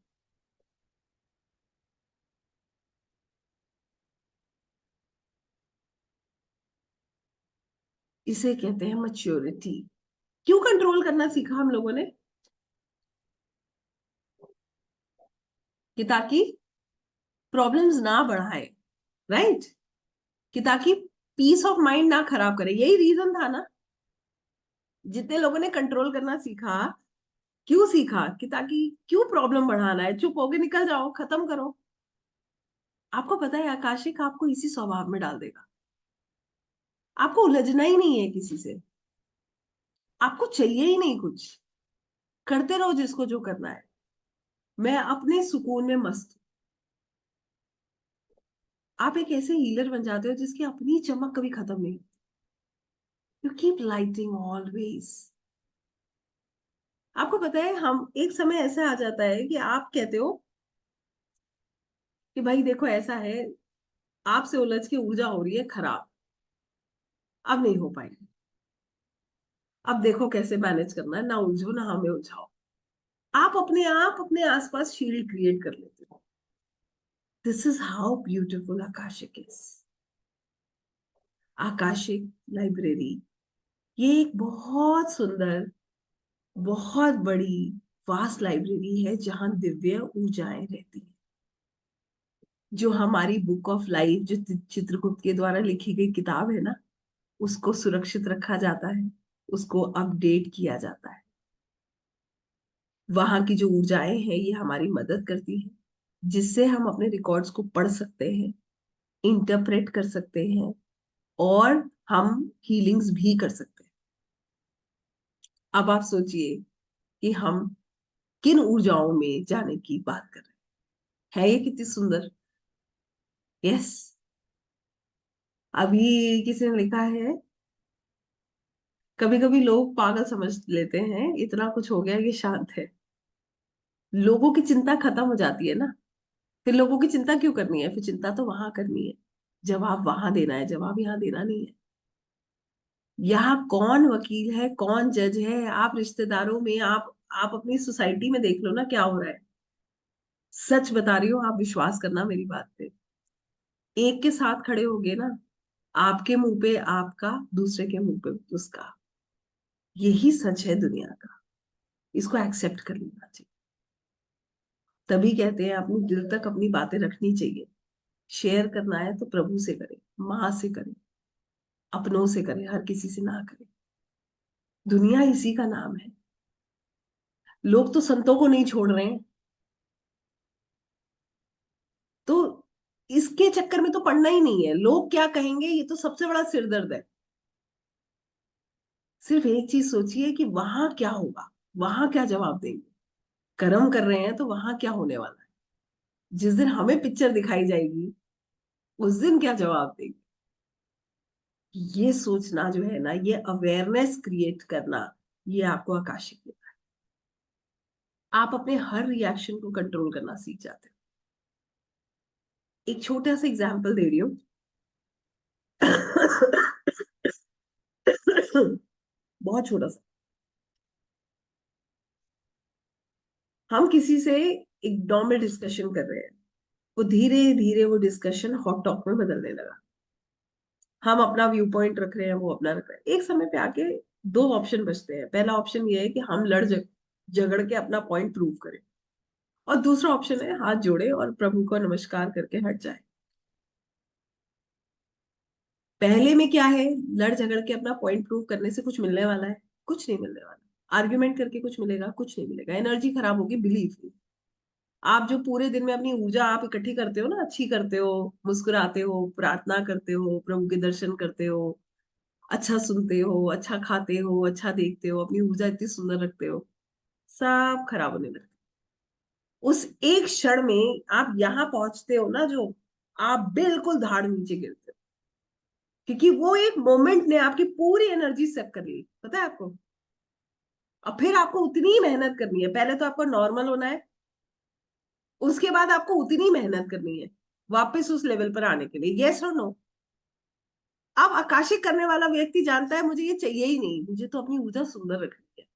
इसे कहते हैं मैच्योरिटी। क्यों कंट्रोल करना सीखा हम लोगों ने? कि ताकि प्रॉब्लम्स ना बढ़ाए, राइट? कि ताकि पीस ऑफ माइंड ना खराब करे, यही रीजन था ना। जितने लोगों ने कंट्रोल करना सीखा, क्यों सीखा? कि ताकि क्यों प्रॉब्लम बढ़ाना है, चुप होके निकल जाओ, खत्म करो। आपको पता है आकाशिक आपको इसी स्वभाव में डाल देगा। आपको उलझना ही नहीं है किसी से, आपको चाहिए ही नहीं कुछ, करते रहो जिसको जो करना है। मैं अपने सुकून में मस्त हूं। आप एक ऐसे हीलर बन जाते हो जिसकी अपनी चमक कभी खत्म नहीं। You keep lighting always. आपको पता है, हम एक समय ऐसा आ जाता है कि आप कहते हो कि भाई देखो ऐसा है, आपसे उलझ के ऊर्जा हो रही है खराब, अब नहीं हो पाएंगे। अब देखो कैसे मैनेज करना है, ना उलझो ना हमें उलझाओ। आप अपने आसपास शील्ड क्रिएट कर लेते हो। This is how beautiful Akashic is. Akashic library ये एक बहुत सुंदर, बहुत बड़ी, वास्ट लाइब्रेरी है जहां दिव्य ऊर्जाएं रहती हैं। जो हमारी बुक ऑफ लाइफ, जो चित्रगुप्त के द्वारा लिखी गई किताब है ना, उसको सुरक्षित रखा जाता है, उसको अपडेट किया जाता है। वहां की जो ऊर्जाएं हैं ये हमारी मदद करती हैं, जिससे हम अपने रिकॉर्ड्स को पढ़ सकते हैं, इंटरप्रेट कर सकते हैं, और हम हीलिंग्स भी कर सकते हैं। अब आप सोचिए कि हम किन ऊर्जाओं में जाने की बात कर रहे हैं। है ये कितनी सुंदर। यस। अभी किसी ने लिखा है, कभी कभी लोग पागल समझ लेते हैं, इतना कुछ हो गया, ये शांत है। लोगों की चिंता खत्म हो जाती है ना, फिर लोगों की चिंता क्यों करनी है? फिर चिंता तो वहां करनी है, जवाब वहां देना है, जवाब यहाँ देना नहीं है। यहाँ कौन वकील है, कौन जज है? आप रिश्तेदारों में, आप अपनी सोसाइटी में देख लो ना क्या हो रहा है। सच बता रही हूँ, आप विश्वास करना मेरी बात पे। एक के साथ खड़े होगे ना, आपके मुंह पे आपका, दूसरे के मुंह पे उसका। यही सच है दुनिया का। इसको एक्सेप्ट कर लेना चाहिए। तभी कहते हैं अपनी दिल तक अपनी बातें रखनी चाहिए। शेयर करना है तो प्रभु से करें, माँ से करें, अपनों से करें, हर किसी से ना करें। दुनिया इसी का नाम है। लोग तो संतों को नहीं छोड़ रहे हैं, तो इसके चक्कर में तो पड़ना ही नहीं है। लोग क्या कहेंगे ये तो सबसे बड़ा सिरदर्द है। सिर्फ एक चीज सोचिए कि वहां क्या होगा, वहां क्या जवाब देंगे। कर्म कर रहे हैं तो वहां क्या होने वाला है। जिस दिन हमें पिक्चर दिखाई जाएगी, उस दिन क्या जवाब देंगे। ये सोचना जो है ना, ये अवेयरनेस क्रिएट करना, ये आपको आकाशिक देता है। आप अपने हर रिएक्शन को कंट्रोल करना सीख जाते हो। एक छोटा सा एग्जांपल दे रही हूँ। बहुत छोटा सा। हम किसी से एक नॉर्मल डिस्कशन कर रहे हैं, वो धीरे धीरे वो डिस्कशन हॉट टॉक में बदलने लगा। हम अपना व्यू पॉइंट रख रहे हैं, वो अपना रख रहे हैं। एक समय पे आके दो ऑप्शन बचते हैं। पहला ऑप्शन ये है कि हम झगड़ के अपना पॉइंट प्रूव करें, और दूसरा ऑप्शन है हाथ जोड़े और प्रभु को नमस्कार करके हट जाए। पहले में क्या है, लड़ झगड़ के अपना पॉइंट प्रूव करने से कुछ मिलने वाला है? कुछ नहीं मिलने वाला। आर्ग्यूमेंट करके कुछ मिलेगा? कुछ नहीं मिलेगा। एनर्जी खराब होगी, बिलीव मी। आप जो पूरे दिन में अपनी ऊर्जा आप इकट्ठी करते हो ना, अच्छी करते हो, मुस्कुराते हो, प्रार्थना करते हो, प्रभु के दर्शन करते हो, अच्छा सुनते हो, अच्छा खाते हो, अच्छा देखते हो, अपनी ऊर्जा इतनी सुंदर रखते हो, सब खराब होने लगती है। उस एक क्षण में आप यहाँ पहुंचते हो ना, जो आप बिल्कुल धाड़ नीचे गिरते हो, क्योंकि वो एक मोमेंट ने आपकी पूरी एनर्जी सेप कर ली, पता है आपको। और फिर आपको उतनी ही मेहनत करनी है। पहले तो आपको नॉर्मल होना है, उसके बाद आपको उतनी मेहनत करनी है वापस उस लेवल पर आने के लिए। यस और नो? अब आकाशिक करने वाला व्यक्ति जानता है मुझे ये चाहिए ही नहीं, मुझे तो अपनी ऊर्जा सुंदर रखनी है,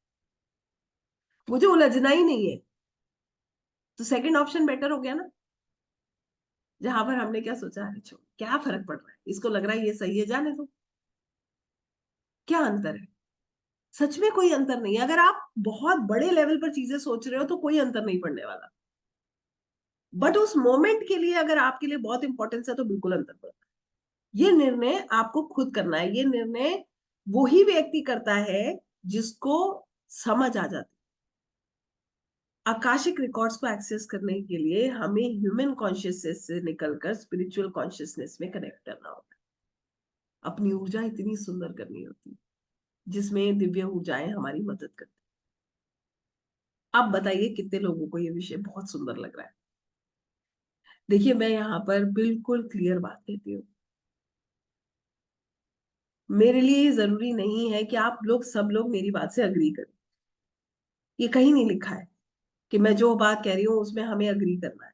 मुझे उलझना ही नहीं है। तो सेकंड ऑप्शन बेटर हो गया ना, जहां पर हमने क्या सोचा, अरे छोड़, क्या फर्क पड़ रहा है, इसको लग रहा है ये सही है, जाने दो। क्या अंतर है? सच में कोई अंतर नहीं है। अगर आप बहुत बड़े लेवल पर चीजें सोच रहे हो तो कोई अंतर नहीं पड़ने वाला। बट उस मोमेंट के लिए अगर आपके लिए बहुत इंपॉर्टेंस है तो बिल्कुल अंतर पड़ता है। ये निर्णय आपको खुद करना है। ये निर्णय वही व्यक्ति करता है जिसको समझ आ जाती है। आकाशिक रिकॉर्ड्स को एक्सेस करने के लिए हमें ह्यूमन कॉन्शियसनेस से निकलकर स्पिरिचुअल कॉन्शियसनेस में कनेक्ट करना होता है। अपनी ऊर्जा इतनी सुंदर करनी होती है, जिसमें दिव्य ऊर्जाएं हमारी मदद करती हैं। अब बताइए कितने लोगों को ये विषय बहुत सुंदर लग रहा है। देखिए, मैं यहाँ पर बिल्कुल क्लियर बात कहती हूँ। मेरे लिए ये जरूरी नहीं है कि आप लोग, सब लोग मेरी बात से अग्री करें। ये कहीं नहीं लिखा है कि मैं जो बात कह रही हूँ उसमें हमें अग्री करना है।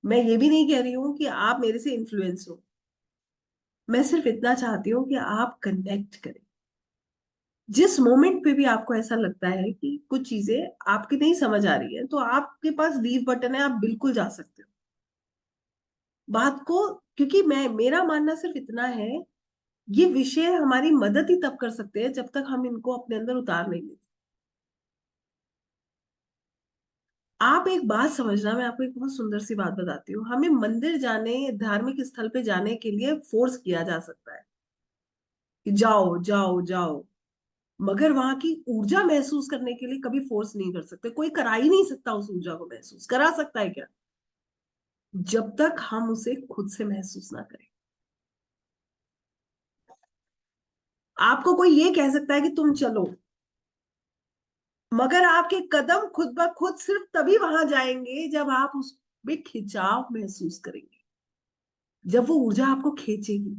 मैं ये भी नहीं कह रही हूँ कि आप मेरे से इन्फ्लुएंस हो। मैं सिर्फ इतना चाहती हूँ कि आप कनेक्ट करें। जिस मोमेंट पे भी आपको ऐसा लगता है कि कुछ चीजें आपकी नहीं समझ आ रही है, तो आपके पास लीव बटन है, आप बिल्कुल जा सकते हो बात को। क्योंकि मैं मेरा मानना सिर्फ इतना है, ये विषय हमारी मदद ही तब कर सकते हैं जब तक हम इनको अपने अंदर उतार नहीं लेते। आप एक बात समझना, मैं आपको एक बहुत सुंदर सी बात बताती हूँ। हमें मंदिर जाने, धार्मिक स्थल पे जाने के लिए फोर्स किया जा सकता है कि जाओ जाओ जाओ, मगर वहां की ऊर्जा महसूस करने के लिए कभी फोर्स नहीं कर सकते। कोई करा ही नहीं सकता उस ऊर्जा को महसूस। करा सकता है क्या? जब तक हम उसे खुद से महसूस ना करें। आपको कोई ये कह सकता है कि तुम चलो, मगर आपके कदम खुद ब खुद सिर्फ तभी वहां जाएंगे जब आप उसमें खिंचाव महसूस करेंगे, जब वो ऊर्जा आपको खींचेगी।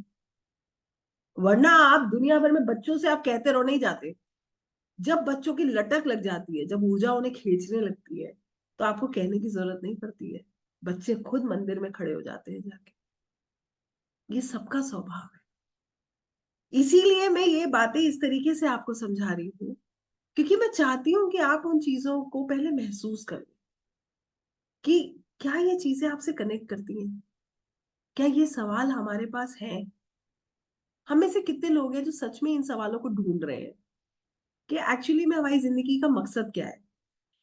वरना आप दुनिया भर में बच्चों से आप कहते रहो, नहीं जाते। जब बच्चों की लटक लग जाती है, जब ऊर्जा उन्हें खींचने लगती है, तो आपको कहने की जरूरत नहीं पड़ती है। बच्चे खुद मंदिर में खड़े हो जाते हैं जाके। ये सबका स्वभाव है। इसीलिए मैं ये बातें इस तरीके से आपको समझा रही हूँ, क्योंकि मैं चाहती हूँ कि आप उन चीजों को पहले महसूस करें कि क्या ये चीजें आपसे कनेक्ट करती हैं। क्या ये सवाल हमारे पास है? हम में से कितने लोग हैं जो सच में इन सवालों को ढूंढ रहे हैं कि एक्चुअली में हमारी जिंदगी का मकसद क्या है?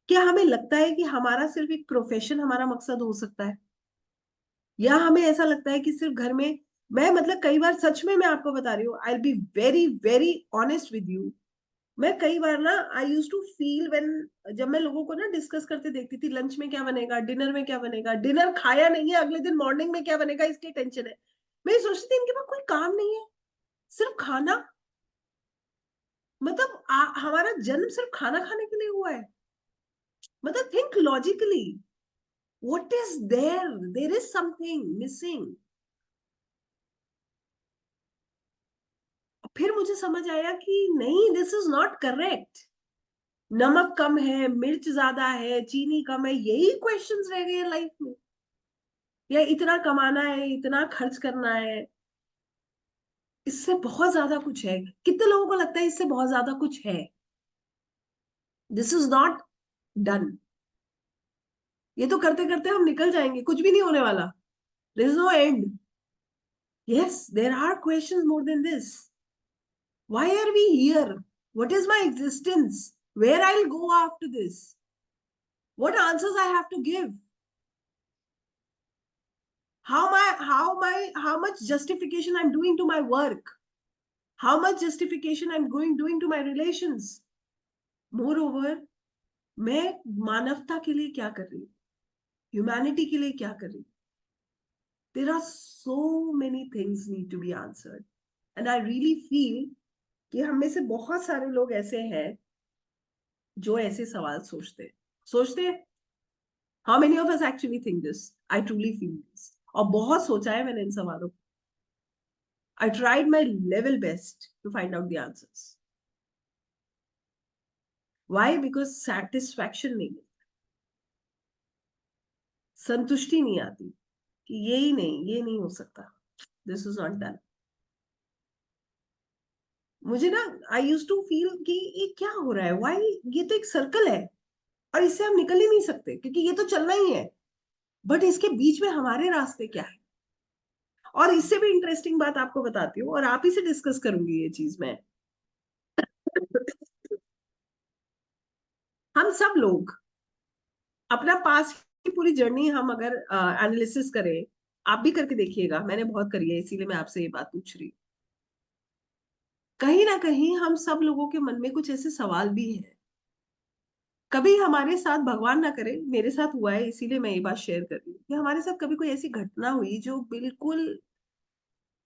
क्या हमें लगता है कि हमारा सिर्फ एक प्रोफेशन हमारा मकसद हो सकता है, या हमें ऐसा लगता है कि सिर्फ घर में। मैं मतलब कई बार सच में मैं आपको बता रही हूँ, I be very very honest with you. मैं कई बार ना, I use to feel when, जब मैं लोगों को ना डिस्कस करते देखती थी, लंच में क्या बनेगा, डिनर में क्या बनेगा, डिनर खाया नहीं है, अगले दिन मॉर्निंग में क्या बनेगा इसकी टेंशन है। मैं ये सोचती थी इनके पास कोई काम नहीं है, सिर्फ खाना। मतलब हमारा जन्म सिर्फ खाना खाने के लिए हुआ है? मतलब think logically, what is there is something missing. फिर मुझे समझ आया कि नहीं, दिस इज नॉट करेक्ट। नमक कम है, मिर्च ज्यादा है, चीनी कम है, यही क्वेश्चंस रह गए हैं लाइफ में। या इतना कमाना है, इतना खर्च करना है। इससे बहुत ज्यादा कुछ है। कितने लोगों को लगता है इससे बहुत ज्यादा कुछ है? This is not done. ये तो करते करते हम निकल जाएंगे, कुछ भी नहीं होने वाला। There is no end. Yes, there are questions more than this. Why are we here? What is my existence? Where I'll go after this? What answers I have to give? How much justification I'm doing to my work? How much justification I'm doing to my relations? Moreover, मैं मानवता के लिए क्या कर रही हूँ, humanity के लिए क्या कर रही हूँ? There are so many things need to be answered, and I really feel कि हम में से बहुत सारे लोग ऐसे हैं जो ऐसे सवाल सोचते हैं। How many of us actually think this? I truly feel this. और बहुत सोचा है मैंने इन सवालों को। I tried my level best to find out the answers. Why? Because satisfaction नहीं है, संतुष्टि नहीं आती कि यही नहीं, ये नहीं हो सकता, दिस इज नॉट डन। मुझे ना, आई यूज टू फील कि ये क्या हो रहा है, वाई, ये तो एक सर्कल है और इससे हम निकल ही नहीं सकते क्योंकि ये तो चलना ही है। बट इसके बीच में हमारे रास्ते क्या है? और इससे भी इंटरेस्टिंग बात आपको बताती हूँ, और आप ही से डिस्कस करूंगी ये चीज मैं। हम सब लोग अपना पास की पूरी जर्नी हम अगर एनालिसिस करें, आप भी करके देखिएगा, मैंने बहुत करी है इसीलिए मैं आपसे ये बात पूछ रही हूँ। कहीं ना कहीं हम सब लोगों के मन में कुछ ऐसे सवाल भी हैं। कभी हमारे साथ, भगवान ना करे, मेरे साथ हुआ है इसीलिए मैं ये बात शेयर कर रही हूँ कि हमारे साथ कभी कोई ऐसी घटना हुई जो बिल्कुल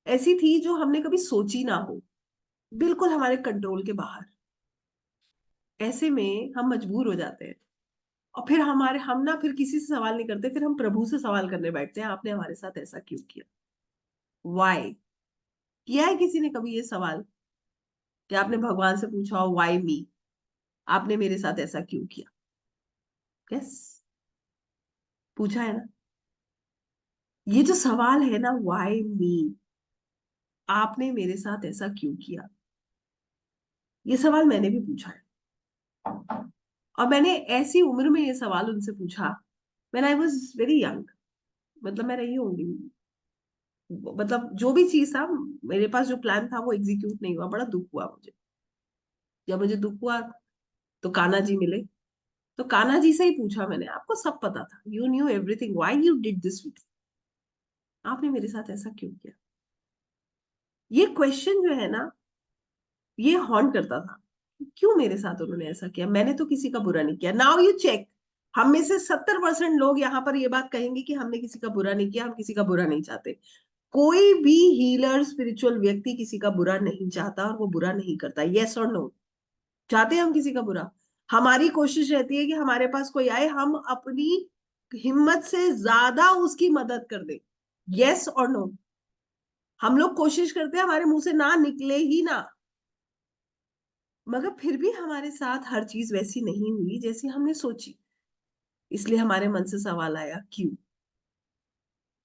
ऐसी थी जो हमने कभी सोची ना हो, बिल्कुल हमारे कंट्रोल के बाहर। ऐसे में हम मजबूर हो जाते हैं, और फिर हम ना फिर किसी से सवाल नहीं करते, फिर हम प्रभु से सवाल करने बैठते हैं, आपने हमारे साथ ऐसा क्यों किया? वाई? किया है किसी ने कभी ये सवाल कि आपने भगवान से पूछा हो, वाई मी, आपने मेरे साथ ऐसा क्यों किया? यस, पूछा है ना? ये जो सवाल है ना, वाई मी, आपने मेरे साथ ऐसा क्यों किया? ये सवाल मैंने भी पूछा है, और मैंने ऐसी उम्र में ये सवाल उनसे पूछा, when I was very young. मतलब मैं रही होंगी, मतलब जो भी चीज था, मेरे पास जो प्लान था वो एग्जीक्यूट नहीं हुआ, बड़ा दुख हुआ मुझे। जब मुझे दुख हुआ तो कान्हा जी मिले। तो कान्हा जी से ही पूछा मैंने, आपको सब पता था, you new everything, why you did this with, आपने मेरे साथ ऐसा क्यों किया? ये क्वेश्चन जो है ना, ये हॉन्ट करता था। क्यों मेरे साथ उन्होंने ऐसा किया? मैंने तो किसी का बुरा नहीं किया। नाउ यू चेक, हम में से 70% लोग यहाँ पर ये बात कहेंगे कि हमने किसी का बुरा नहीं किया, हम किसी का बुरा नहीं चाहते। कोई भी हीलर स्पिरिचुअल व्यक्ति किसी का बुरा नहीं चाहता, और वो बुरा नहीं करता। यस और नो? चाहते हैं हम किसी का बुरा? हमारी कोशिश रहती है कि हमारे पास कोई आए, हम अपनी हिम्मत से ज्यादा उसकी मदद कर दे। यस और नो? हम लोग कोशिश करते हैं हमारे मुंह से ना निकले ही ना। मगर फिर भी हमारे साथ हर चीज वैसी नहीं हुई जैसी हमने सोची। इसलिए हमारे मन से सवाल आया, क्यों?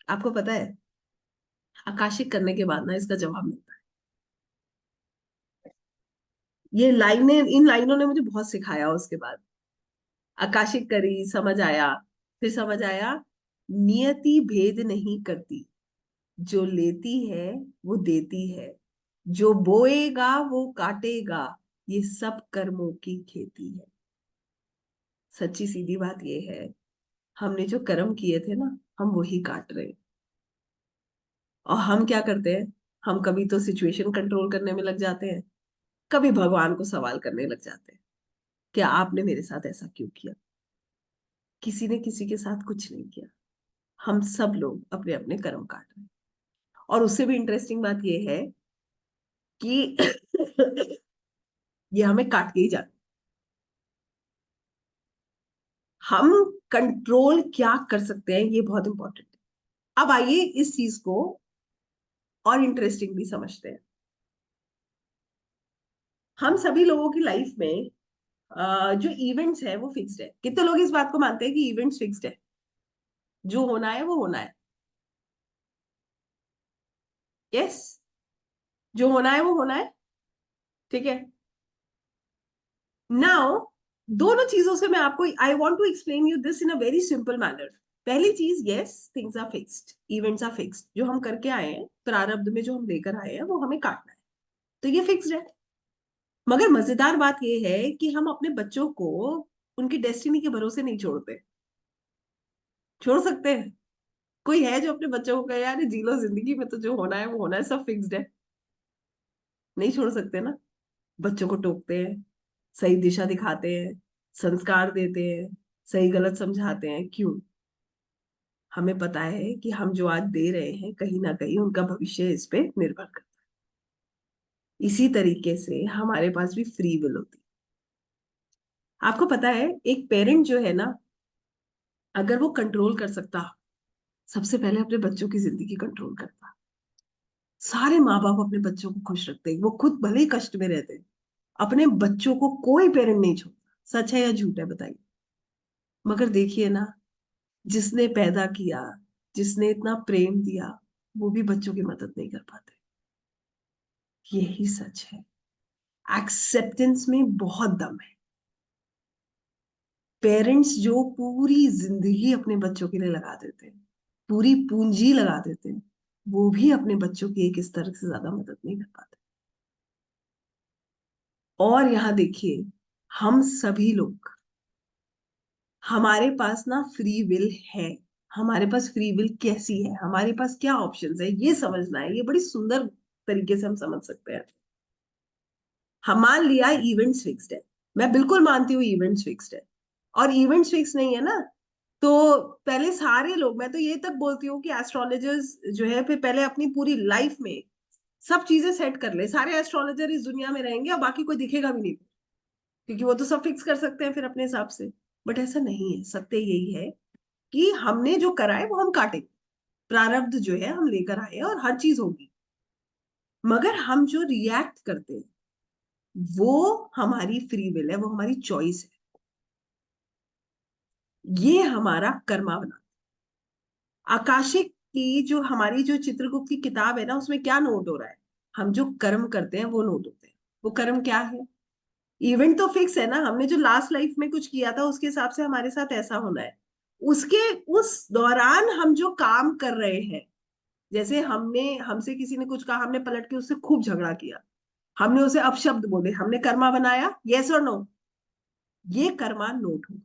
आपको पता है, आकाशिक करने के बाद ना इसका जवाब मिलता है। ये लाइनें, इन लाइनों ने मुझे बहुत सिखाया उसके बाद। आकाशिक करी, समझ आया। फिर समझ आया, नियति भेद नहीं करती, जो लेती है वो देती है, जो बोएगा वो काटेगा, ये सब कर्मों की खेती है। सच्ची सीधी बात ये है, हमने जो कर्म किए थे ना, हम वही काट रहे हैं। और हम क्या करते हैं, हम कभी तो सिचुएशन कंट्रोल करने में लग जाते हैं, कभी भगवान को सवाल करने लग जाते हैं, क्या आपने मेरे साथ ऐसा क्यों किया? किसी ने किसी के साथ कुछ नहीं किया। हम सब लोग अपने अपने कर्म काट रहे हैं। और उससे भी इंटरेस्टिंग बात यह है कि ये हमें काट के ही जाना। हम कंट्रोल क्या कर सकते हैं, ये बहुत इंपॉर्टेंट है। अब आइए इस चीज को और इंटरेस्टिंग भी समझते हैं। हम सभी लोगों की लाइफ में जो इवेंट्स है वो फिक्स्ड है। कितने लोग इस बात को मानते हैं कि इवेंट्स फिक्स्ड है, जो होना है वो होना है? यस, जो होना है वो होना है। ठीक है। नाउ, दोनों चीजों से मैं आपको, I want to explain you this in a very simple manner. पहली चीज, yes, things are fixed, events are fixed. जो हम करके आए हैं प्रारब्ध में, जो हम लेकर आए हैं वो हमें काटना है, तो ये फिक्स्ड है। मगर मजेदार बात ये है कि हम अपने बच्चों को उनकी डेस्टिनी के भरोसे नहीं छोड़ते। छोड़ सकते हैं? कोई है जो अपने बच्चों को कहे, यार जी लो जिंदगी में, तो जो होना है वो होना है, सब फिक्स्ड है? नहीं छोड़ सकते ना। बच्चों को टोकते हैं, सही दिशा दिखाते हैं, संस्कार देते हैं, सही गलत समझाते हैं। क्यों? हमें पता है कि हम जो आज दे रहे हैं, कहीं ना कहीं उनका भविष्य इस पे निर्भर करता है। इसी तरीके से हमारे पास भी फ्री विल होती है। आपको पता है, एक पेरेंट जो है ना, अगर वो कंट्रोल कर सकता, सबसे पहले अपने बच्चों की जिंदगी कंट्रोल करता। सारे माँ बाप अपने बच्चों को खुश रखते हैं, वो खुद भले ही कष्ट में रहते हैं, अपने बच्चों को कोई पेरेंट नहीं छोड़ता। सच है या झूठ है, बताइए? मगर देखिए ना, जिसने पैदा किया, जिसने इतना प्रेम दिया, वो भी बच्चों की मदद नहीं कर पाते। यही सच है। एक्सेप्टेंस में बहुत दम है। पेरेंट्स जो पूरी जिंदगी अपने बच्चों के लिए लगा देते हैं, पूरी पूंजी लगा देते हैं, वो भी अपने बच्चों की एक स्तर से ज्यादा मदद नहीं कर पाते। और यहाँ देखिए, हम सभी लोग, हमारे पास ना फ्री विल है। हमारे पास फ्री विल कैसी है, हमारे पास क्या ऑप्शंस है, ये समझना है। ये बड़ी सुंदर तरीके से हम समझ सकते हैं। हम मान लिया इवेंट्स फिक्स्ड है। मैं बिल्कुल मानती हूँ इवेंट्स फिक्स्ड है। और इवेंट्स फिक्स नहीं है ना, तो पहले सारे लोग, मैं तो ये तक बोलती हूँ कि एस्ट्रोलॉजर्स जो है, फिर पहले अपनी पूरी लाइफ में सब चीजें सेट कर ले। सारे एस्ट्रोलॉजर इस दुनिया में रहेंगे और बाकी कोई दिखेगा भी नहीं, क्योंकि वो तो सब फिक्स कर सकते हैं फिर अपने हिसाब से। बट ऐसा नहीं है। सत्य यही है कि हमने जो करा है वो हम काटेंगे। प्रारब्ध जो है हम लेकर आए हैं, और हर चीज होगी। मगर हम जो रिएक्ट करते हैं, वो हमारी फ्री विल है, वो हमारी चॉइस है। ये हमारा कर्मा बना। आकाशिक की जो हमारी जो चित्रगुप्त की किताब है ना, उसमें क्या नोट हो रहा है? हम जो कर्म करते हैं वो नोट होते हैं। वो कर्म क्या है? इवेंट तो फिक्स है ना, हमने जो लास्ट लाइफ में कुछ किया था उसके हिसाब से हमारे साथ ऐसा होना है। उसके उस दौरान हम जो काम कर रहे हैं, जैसे हमने हमसे किसी ने कुछ कहा, हमने पलट के उससे खूब झगड़ा किया, हमने उसे अपशब्द बोले, हमने कर्मा बनाया, यस और नो? ये कर्मा नोट हो।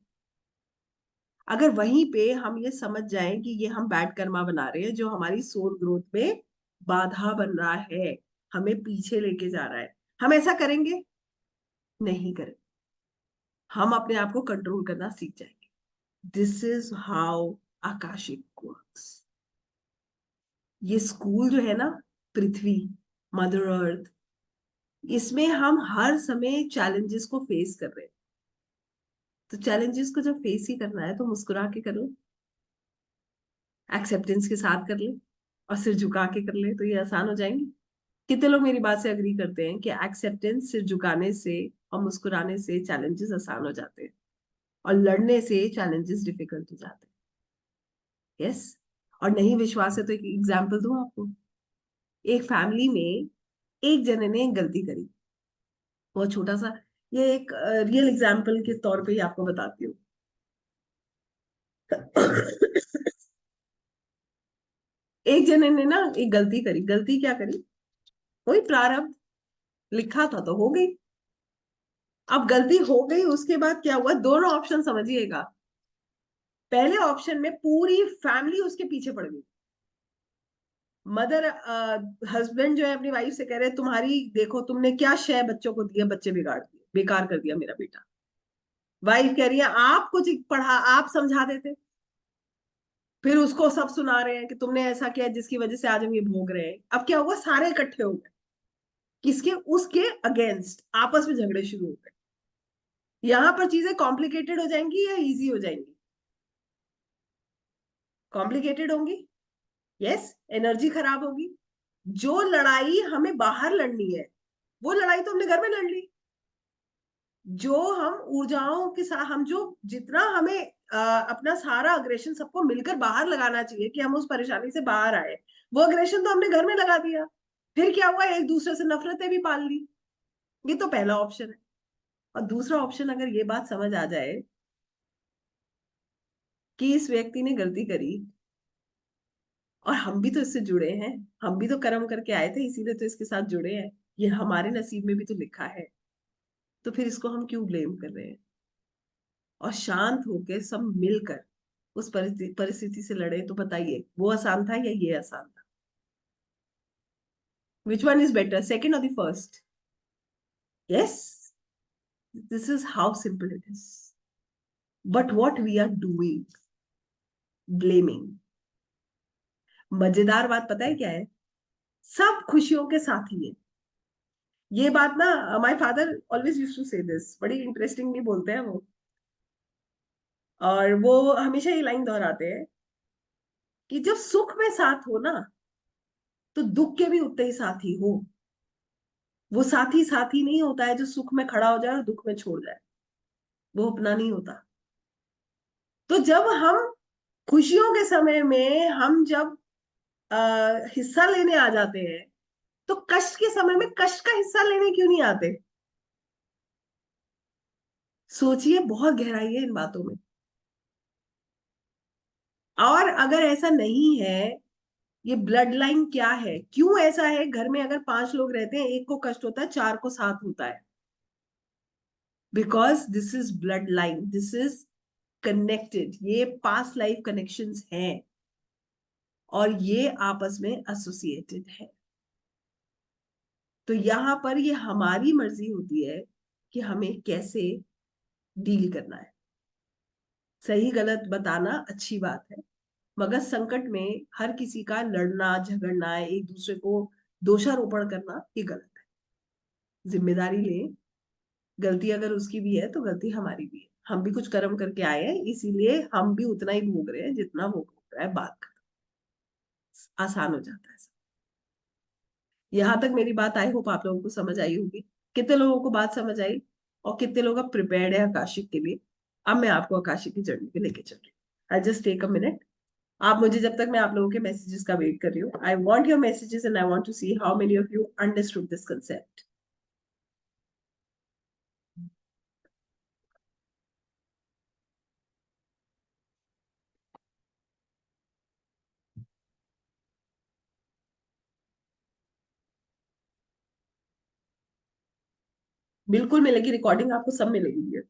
अगर वहीं पे हम ये समझ जाएं कि ये हम बैड कर्मा बना रहे हैं जो हमारी सोल ग्रोथ में बाधा बन रहा है, हमें पीछे लेके जा रहा है, हम ऐसा करेंगे? नहीं करें। हम अपने आप को कंट्रोल करना सीख जाएंगे। This is how Akashic works. ये स्कूल जो है ना, पृथ्वी, मदर अर्थ, इसमें हम हर समय चैलेंजेस को फेस कर रहे हैं। तो चैलेंजेस को जब फेस ही करना है तो मुस्कुरा के कर लो, एक्सेप्टेंस के साथ कर ले, और सिर झुका के कर ले, तो ये आसान हो जाएंगे। कितने लोग मेरी बात से अग्री करते हैं कि एक्सेप्टेंस, सिर झुकाने से और मुस्कुराने से चैलेंजेस आसान हो जाते हैं, और लड़ने से चैलेंजेस डिफिकल्ट हो जाते हैं? यस। और नहीं विश्वास है तो एक एग्जाम्पल दूं आपको। एक फैमिली में एक जने ने एक गलती करी, बहुत छोटा सा, ये एक रियल एग्जाम्पल के तौर पे ही आपको बताती हूँ। एक जने ने ना एक गलती करी। गलती क्या करी? वही प्रारब्ध, लिखा था तो हो गई। अब गलती हो गई, उसके बाद क्या हुआ? दोनों ऑप्शन समझिएगा। पहले ऑप्शन में पूरी फैमिली उसके पीछे पड़ गई। मदर, हस्बैंड जो है अपनी वाइफ से कह रहे, तुम्हारी देखो तुमने क्या शय बच्चों को दिया, बच्चे बिगाड़ दिए, बेकार कर दिया मेरा बेटा। वाइफ कह रही है आप कुछ पढ़ा, आप समझा देते। फिर उसको सब सुना रहे हैं कि तुमने ऐसा किया जिसकी वजह से आज हम ये भोग रहे हैं। अब क्या हुआ? सारे इकट्ठे हो गए, किसके? उसके अगेंस्ट आपस में झगड़े शुरू हो गए। यहां पर चीजें कॉम्प्लिकेटेड हो जाएंगी या इजी हो जाएंगी? कॉम्प्लिकेटेड होंगी। यस, एनर्जी खराब होगी। जो लड़ाई हमें बाहर लड़नी है, वो लड़ाई तो हमने घर में लड़ ली। जो हम ऊर्जाओं के साथ, हम जो जितना हमें अपना सारा अग्रेशन सबको मिलकर बाहर लगाना चाहिए कि हम उस परेशानी से बाहर आए, वो अग्रेशन तो हमने घर में लगा दिया। फिर क्या हुआ? एक दूसरे से नफरतें भी पाल ली। ये तो पहला ऑप्शन है। और दूसरा ऑप्शन, अगर ये बात समझ आ जाए कि इस व्यक्ति ने गलती करी और हम भी तो इससे जुड़े हैं, हम भी तो कर्म करके आए थे इसीलिए तो इसके साथ जुड़े हैं, ये हमारे नसीब में भी तो लिखा है, तो फिर इसको हम क्यों ब्लेम कर रहे हैं? और शांत होकर सब मिलकर उस परिस्थिति से लड़े, तो बताइए वो आसान था या ये आसान था? Which one is better, second और the first? Yes, this is how simple it is. But what we are doing, blaming. मजेदार बात पता है क्या है? सब खुशियों के साथी है। ये बात ना, my father always used to say this, बड़ी इंटरेस्टिंगली बोलते हैं वो। और वो हमेशा ये लाइन दोहराते हैं कि जब सुख में साथ हो ना, तो दुख के भी उतने ही साथी हो। वो साथी साथी नहीं होता है जो सुख में खड़ा हो जाए और दुख में छोड़ जाए, वो अपना नहीं होता। तो जब हम खुशियों के समय में हम जब हिस्सा लेने आ जाते हैं, तो कष्ट के समय में कष्ट का हिस्सा लेने क्यों नहीं आते? सोचिए, बहुत गहराई है इन बातों में। और अगर ऐसा नहीं है, ये ब्लड लाइन क्या है? क्यों ऐसा है? घर में अगर 5 लोग रहते हैं, एक को कष्ट होता है, 4 को साथ होता है। Because this is blood line, this is connected, ये पास्ट लाइफ कनेक्शंस हैं, और ये आपस में एसोसिएटेड है। तो यहां पर ये हमारी मर्जी होती है कि हमें कैसे डील करना है। सही गलत बताना अच्छी बात है, मगर संकट में हर किसी का लड़ना झगड़ना, एक दूसरे को दोषारोपण करना, ये गलत है। जिम्मेदारी ले, गलती अगर उसकी भी है तो गलती हमारी भी है। हम भी कुछ कर्म करके आए हैं, इसीलिए हम भी उतना ही भोग रहे हैं जितना वो भोग रहा है। बात कर, आसान हो जाता है सब। यहाँ तक मेरी बात आई होप आप लोगों को समझ आई होगी। कितने लोगों को बात समझ आई? और कितने लोग अब प्रिपेयर्ड है आकाशिक के लिए? अब मैं आपको आकाशिक की जर्नी पे लेके चल रही हूँ। I just take a minute. आप मुझे जब तक मैं आप लोगों के मैसेजेस का वेट कर रही हूँ, I want your messages and I want to see how many of you understood this concept. बिल्कुल मिलेगी, रिकॉर्डिंग आपको सब मिलेगी।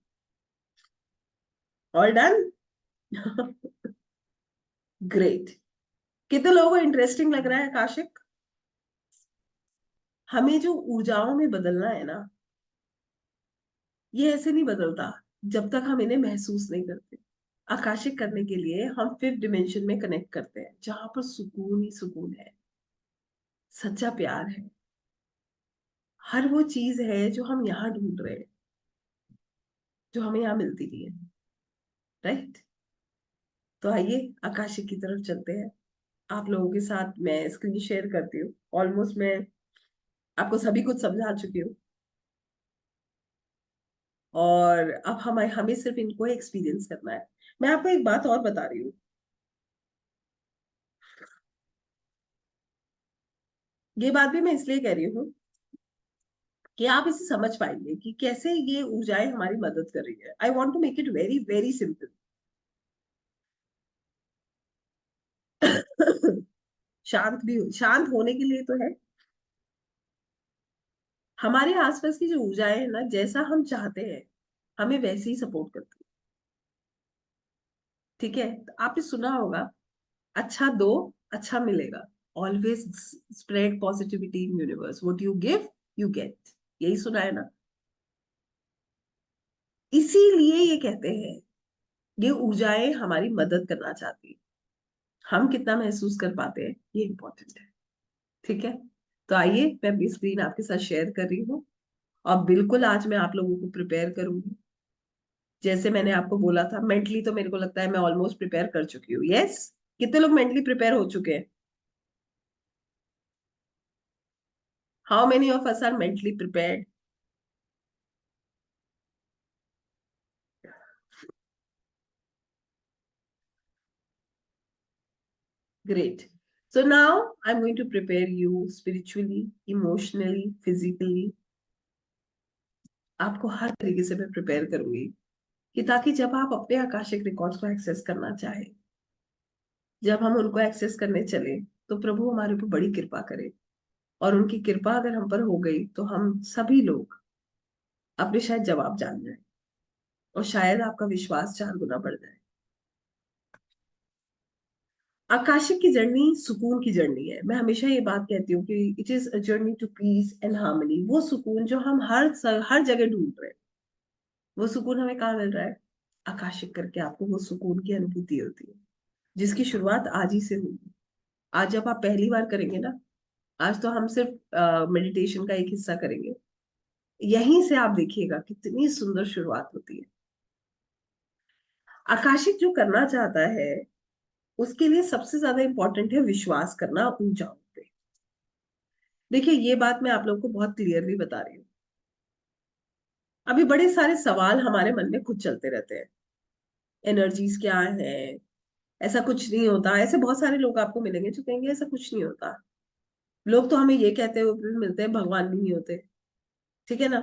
All done. ग्रेट। कितने लोगों को इंटरेस्टिंग लग रहा है आकाशिक? हमें जो ऊर्जाओं में बदलना है ना, ये ऐसे नहीं बदलता जब तक हम इन्हें महसूस नहीं करते। आकाशिक करने के लिए हम फिफ्थ डिमेंशन में कनेक्ट करते हैं, जहां पर सुकून ही सुकून है, सच्चा प्यार है, हर वो चीज है जो हम यहाँ ढूंढ रहे हैं, जो हमें यहाँ मिलती नहीं है। राइट। तो आइए आकाशिक की तरफ चलते हैं। आप लोगों के साथ मैं स्क्रीन शेयर करती हूँ। ऑलमोस्ट मैं आपको सभी कुछ समझा चुकी हूँ, और अब हमें हमें सिर्फ इनको एक्सपीरियंस करना है। मैं आपको एक बात और बता रही हूँ। ये बात भी मैं इसलिए कह रही हूँ कि आप इसे समझ पाएंगे कि कैसे ये ऊर्जाएं हमारी मदद कर रही है। I want to make it very very simple. शांत भी, शांत होने के लिए तो है। हमारे आसपास की जो ऊर्जाएं है ना, जैसा हम चाहते हैं हमें वैसे ही सपोर्ट करती है। ठीक है, तो आपने सुना होगा, अच्छा दो, अच्छा मिलेगा। Always spread positivity in universe, what you give you get. यही सुना है ना? इसीलिए ये कहते हैं, ये ऊर्जाएं हमारी मदद करना चाहती है। हम कितना महसूस कर पाते हैं ये इंपॉर्टेंट है। ठीक है। तो आइए मैं अपनी स्क्रीन आपके साथ शेयर कर रही हूँ, और बिल्कुल आज मैं आप लोगों को प्रिपेयर करूंगी। जैसे मैंने आपको बोला था, मेंटली तो मेरे को लगता है मैं ऑलमोस्ट प्रिपेयर कर चुकी हूँ। यस। कितने लोग मेंटली प्रिपेयर हो चुके हैं? How many of us are mentally prepared? Great. So now I'm going to prepare you spiritually, emotionally, physically. आपको हर तरीके से मैं प्रिपेयर करूंगी, कि ताकि जब आप अपने आकाशिक रिकॉर्ड्स को एक्सेस करना चाहे, जब हम उनको एक्सेस करने चले, तो प्रभु हमारे ऊपर बड़ी कृपा करे। और उनकी कृपा अगर हम पर हो गई तो हम सभी लोग अपने शायद जवाब जान जाए, और शायद आपका विश्वास 4 गुना बढ़ जाए। आकाशिक की जर्नी सुकून की जर्नी है। मैं हमेशा ये बात कहती हूँ कि it is a journey to peace and harmony. वो सुकून जो हम हर जगह ढूंढ रहे हैं, वो सुकून हमें कहाँ मिल रहा है? आकाशिक करके आपको वो सुकून की अनुभूति होती है, जिसकी शुरुआत आज ही से होगी। आज जब आप पहली बार करेंगे ना, आज तो हम सिर्फ मेडिटेशन का एक हिस्सा करेंगे, यहीं से आप देखिएगा कितनी सुंदर शुरुआत होती है। आकाशिक जो करना चाहता है, उसके लिए सबसे ज्यादा इंपॉर्टेंट है विश्वास करना ऊर्जाओं पे। देखिए, ये बात मैं आप लोगों को बहुत क्लियरली बता रही हूँ। अभी बड़े सारे सवाल हमारे मन में खुद चलते रहते हैं। एनर्जीज क्या है? ऐसा कुछ नहीं होता। ऐसे बहुत सारे लोग आपको मिलेंगे जो कहेंगे ऐसा कुछ नहीं होता। लोग तो हमें ये कहते हुए भी मिलते हैं, भगवान नहीं होते। ठीक है ना?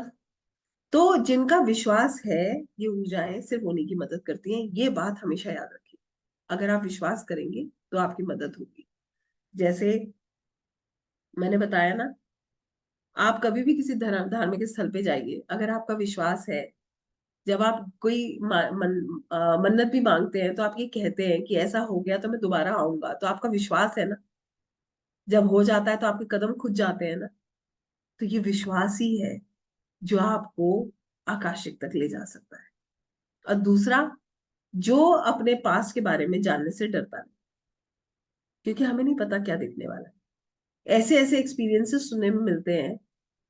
तो जिनका विश्वास है, ये ऊर्जाएं सिर्फ उन्हीं की मदद करती हैं। ये बात हमेशा याद रखिए। अगर आप विश्वास करेंगे तो आपकी मदद होगी। जैसे मैंने बताया ना, आप कभी भी किसी धार्मिक स्थल पे जाइए, अगर आपका विश्वास है, जब आप कोई मन्नत भी मांगते हैं, तो आप ये कहते हैं कि ऐसा हो गया तो मैं दोबारा आऊंगा, तो आपका विश्वास है ना। जब हो जाता है तो आपके कदम खुद जाते हैं ना। तो ये विश्वास ही है जो आपको आकाशिक तक ले जा सकता है। और दूसरा, जो अपने पास के बारे में जानने से डरता नहीं, क्योंकि हमें नहीं पता क्या दिखने वाला है। ऐसे ऐसे एक्सपीरियंसेस सुनने में मिलते हैं,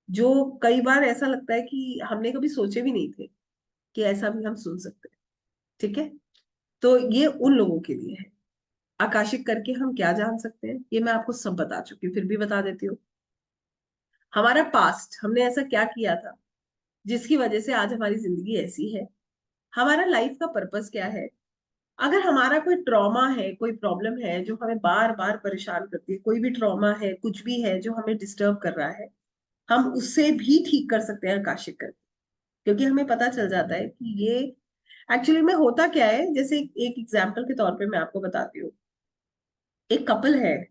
जो कई बार ऐसा लगता है कि हमने कभी सोचे भी नहीं थे कि ऐसा भी हम सुन सकते हैं। ठीक है। तो ये उन लोगों के लिए है। आकाशिक करके हम क्या जान सकते हैं, ये मैं आपको सब बता चुकी हूँ, फिर भी बता देती हूँ। हमारा पास्ट, हमने ऐसा क्या किया था जिसकी वजह से आज हमारी जिंदगी ऐसी है। हमारा लाइफ का पर्पस क्या है, अगर हमारा कोई ट्रॉमा है, कोई प्रॉब्लम है जो हमें बार बार परेशान करती है, कोई भी ट्रॉमा है, कुछ भी है जो हमें डिस्टर्ब कर रहा है, हम उससे भी ठीक कर सकते हैं आकाशिक करके। क्योंकि हमें पता चल जाता है कि ये एक्चुअली में होता क्या है। जैसे एक एग्जाम्पल के तौर पे मैं आपको बताती हूँ। एक कपल है,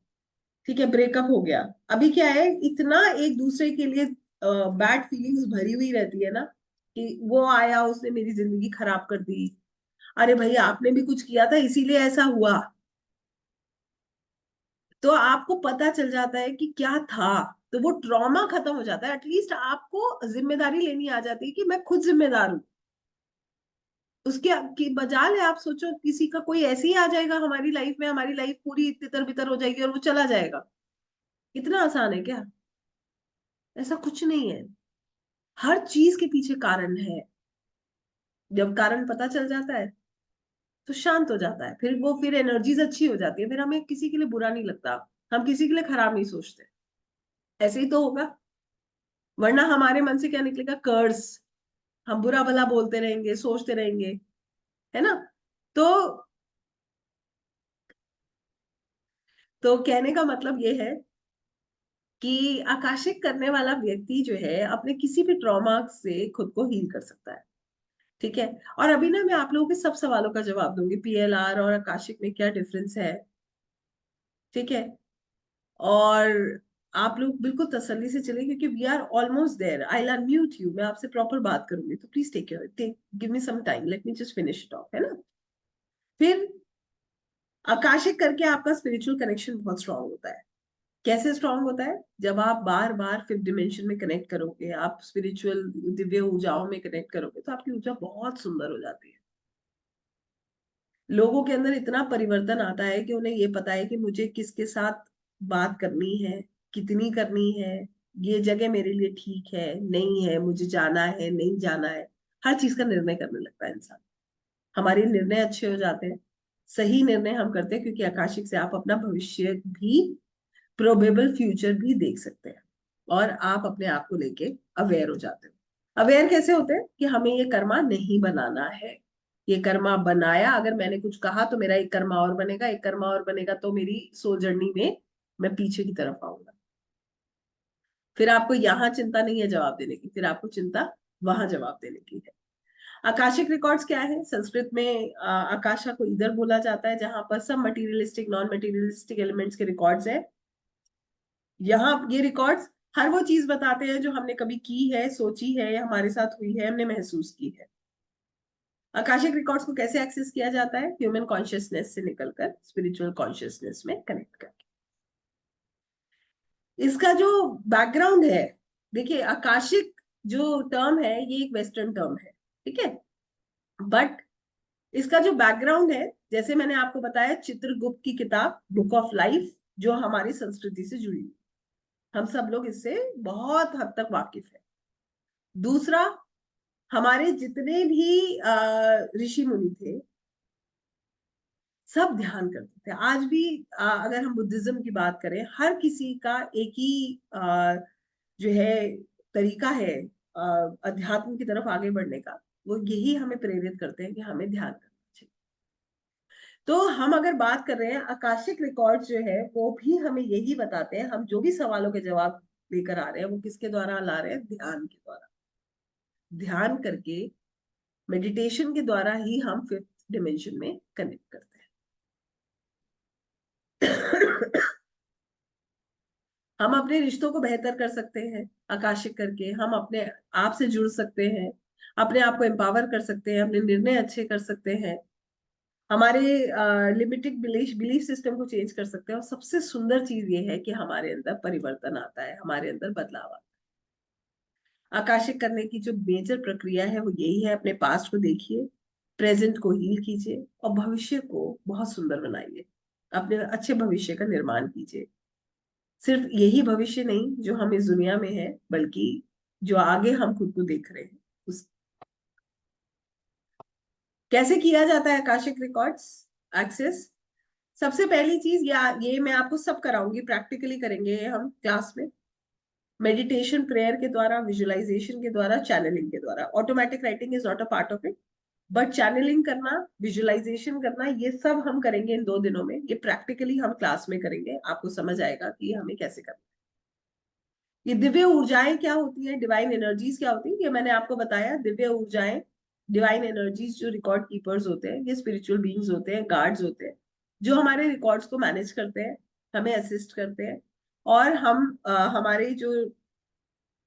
ठीक है, ब्रेकअप हो गया। अभी क्या है, इतना एक दूसरे के लिए बैड फीलिंग्स भरी हुई रहती है ना, कि वो आया, उसने मेरी जिंदगी खराब कर दी, अरे भाई आपने भी कुछ किया था इसीलिए ऐसा हुआ। तो आपको पता चल जाता है कि क्या था, तो वो ट्रॉमा खत्म हो जाता है। एटलीस्ट आपको जिम्मेदारी लेनी आ जाती है कि मैं खुद जिम्मेदार हूँ। उसके की बजाय आप सोचो किसी का कोई ऐसे ही आ जाएगा हमारी लाइफ में, हमारी लाइफ पूरी तितर बितर हो जाएगी और वो चला जाएगा। इतना आसान है क्या? ऐसा कुछ नहीं है। हर चीज के पीछे कारण है। जब कारण पता चल जाता है तो शांत हो जाता है, फिर वो फिर एनर्जीज अच्छी हो जाती है, फिर हमें किसी के लिए बुरा नहीं लगता, हम किसी के लिए खराब नहीं सोचते। ऐसे ही तो होगा, वरना हमारे मन से क्या निकलेगा? कर्स। हम बुरा भला बोलते रहेंगे, सोचते रहेंगे, है ना? तो कहने का मतलब ये है कि आकाशिक करने वाला व्यक्ति जो है अपने किसी भी ट्रॉमा से खुद को हील कर सकता है। ठीक है। और अभी ना मैं आप लोगों के सब सवालों का जवाब दूंगी, पीएलआर और आकाशिक में क्या डिफरेंस है। ठीक है। और आप लोग बिल्कुल तसल्ली से चले, क्योंकि we are almost there. I unmute you, मैं आपसे प्रॉपर बात करूंगी, तो please take give me some time, let me just finish it off, है ना? फिर आकाशिक करके आपका स्पिरिचुअल कनेक्शन बहुत स्ट्रांग होता है। कैसे स्ट्रांग होता है? जब आप बार बार फिफ्थ डिमेंशन में कनेक्ट करोगे, आप स्पिरिचुअल दिव्य ऊर्जाओं में कनेक्ट करोगे, तो आपकी ऊर्जा बहुत सुंदर हो जाती है। लोगों के अंदर इतना परिवर्तन आता है कि उन्हें ये पता है कि मुझे किसके साथ बात करनी है, कितनी करनी है, ये जगह मेरे लिए ठीक है नहीं है, मुझे जाना है नहीं जाना है। हर चीज का निर्णय करने लगता है इंसान। हमारे निर्णय अच्छे हो जाते हैं, सही निर्णय हम करते हैं, क्योंकि आकाशिक से आप अपना भविष्य भी, प्रोबेबल फ्यूचर भी देख सकते हैं। और आप अपने आप को लेके अवेयर हो जाते हो। अवेयर कैसे होते हैं? कि हमें ये कर्मा नहीं बनाना है। ये कर्मा बनाया, अगर मैंने कुछ कहा तो मेरा एक कर्मा और बनेगा, एक कर्मा और बनेगा तो मेरी सोल जर्नी में मैं पीछे की तरफ आऊंगा। फिर आपको यहाँ चिंता नहीं है जवाब देने की, फिर आपको चिंता वहां जवाब देने की है। आकाशिक रिकॉर्ड्स क्या है? संस्कृत में आकाशा को इधर बोला जाता है, जहां पर सब मटेरियलिस्टिक नॉन मटेरियलिस्टिक एलिमेंट्स के रिकॉर्ड्स है। यहाँ ये रिकॉर्ड्स हर वो चीज बताते हैं जो हमने कभी की है, सोची है, या हमारे साथ हुई है, हमने महसूस की है। आकाशिक रिकॉर्ड्स को कैसे एक्सेस किया जाता है? ह्यूमन कॉन्शियसनेस से निकलकर स्पिरिचुअल कॉन्शियसनेस में कनेक्ट करके। इसका जो बैकग्राउंड है, देखिए आकाशिक जो टर्म है ये एक वेस्टर्न टर्म है, ठीक है, बट इसका जो बैकग्राउंड है, जैसे मैंने आपको बताया, चित्रगुप्त की किताब बुक ऑफ लाइफ, जो हमारी संस्कृति से जुड़ी हुई, हम सब लोग इससे बहुत हद तक वाकिफ है। दूसरा, हमारे जितने भी ऋषि मुनि थे, सब ध्यान करते थे। आज भी अगर हम बुद्धिज्म की बात करें, हर किसी का एक ही जो है तरीका है अध्यात्म की तरफ आगे बढ़ने का। वो यही हमें प्रेरित करते हैं कि हमें ध्यान करना चाहिए। तो हम अगर बात कर रहे हैं, आकाशिक रिकॉर्ड जो है वो भी हमें यही बताते हैं, हम जो भी सवालों के जवाब लेकर आ रहे हैं वो किसके द्वारा ला रहे हैं? ध्यान के द्वारा। ध्यान करके, मेडिटेशन के द्वारा ही हम फिफ्थ डिमेंशन में कनेक्ट करते हैं। हम अपने रिश्तों को बेहतर कर सकते हैं आकाशिक करके, हम अपने आप से जुड़ सकते हैं, अपने आप को एम्पावर कर सकते हैं, अपने निर्णय अच्छे कर सकते हैं, हमारे लिमिटेड बिलीफ सिस्टम को चेंज कर सकते हैं। और सबसे सुंदर चीज ये है कि हमारे अंदर परिवर्तन आता है, हमारे अंदर बदलाव आता है। आकाशिक करने की जो मेजर प्रक्रिया है वो यही है, अपने पास्ट को देखिए, प्रेजेंट को हील कीजिए और भविष्य को बहुत सुंदर बनाइए। अपने अच्छे भविष्य का निर्माण कीजिए। सिर्फ यही भविष्य नहीं जो हम इस दुनिया में है, बल्कि जो आगे हम खुद को देख रहे हैं उस। कैसे किया जाता है आकाशिक रिकॉर्ड्स एक्सेस? सबसे पहली चीज, या ये मैं आपको सब कराऊंगी, प्रैक्टिकली करेंगे ये हम क्लास में। मेडिटेशन, प्रेयर के द्वारा, विजुअलाइजेशन के द्वारा, चैनलिंग के द्वारा। Automatic writing is not a part of it. But channelling करना, विजुअलाइजेशन करना, ये सब हम करेंगे इन 2 दिनों में। ये प्रैक्टिकली हम क्लास में करेंगे, आपको समझ आएगा कि ये हमें कैसे करना है। ये दिव्य ऊर्जाएं क्या होती है, डिवाइन एनर्जीज क्या होती है, ये मैंने आपको बताया। दिव्य ऊर्जाएं, डिवाइन एनर्जीज जो रिकॉर्ड कीपर्स होते हैं, ये स्पिरिचुअल बीइंग्स होते हैं, गार्ड्स होते हैं, जो हमारे रिकॉर्ड्स को मैनेज करते हैं, हमें असिस्ट करते हैं। और हम हमारे जो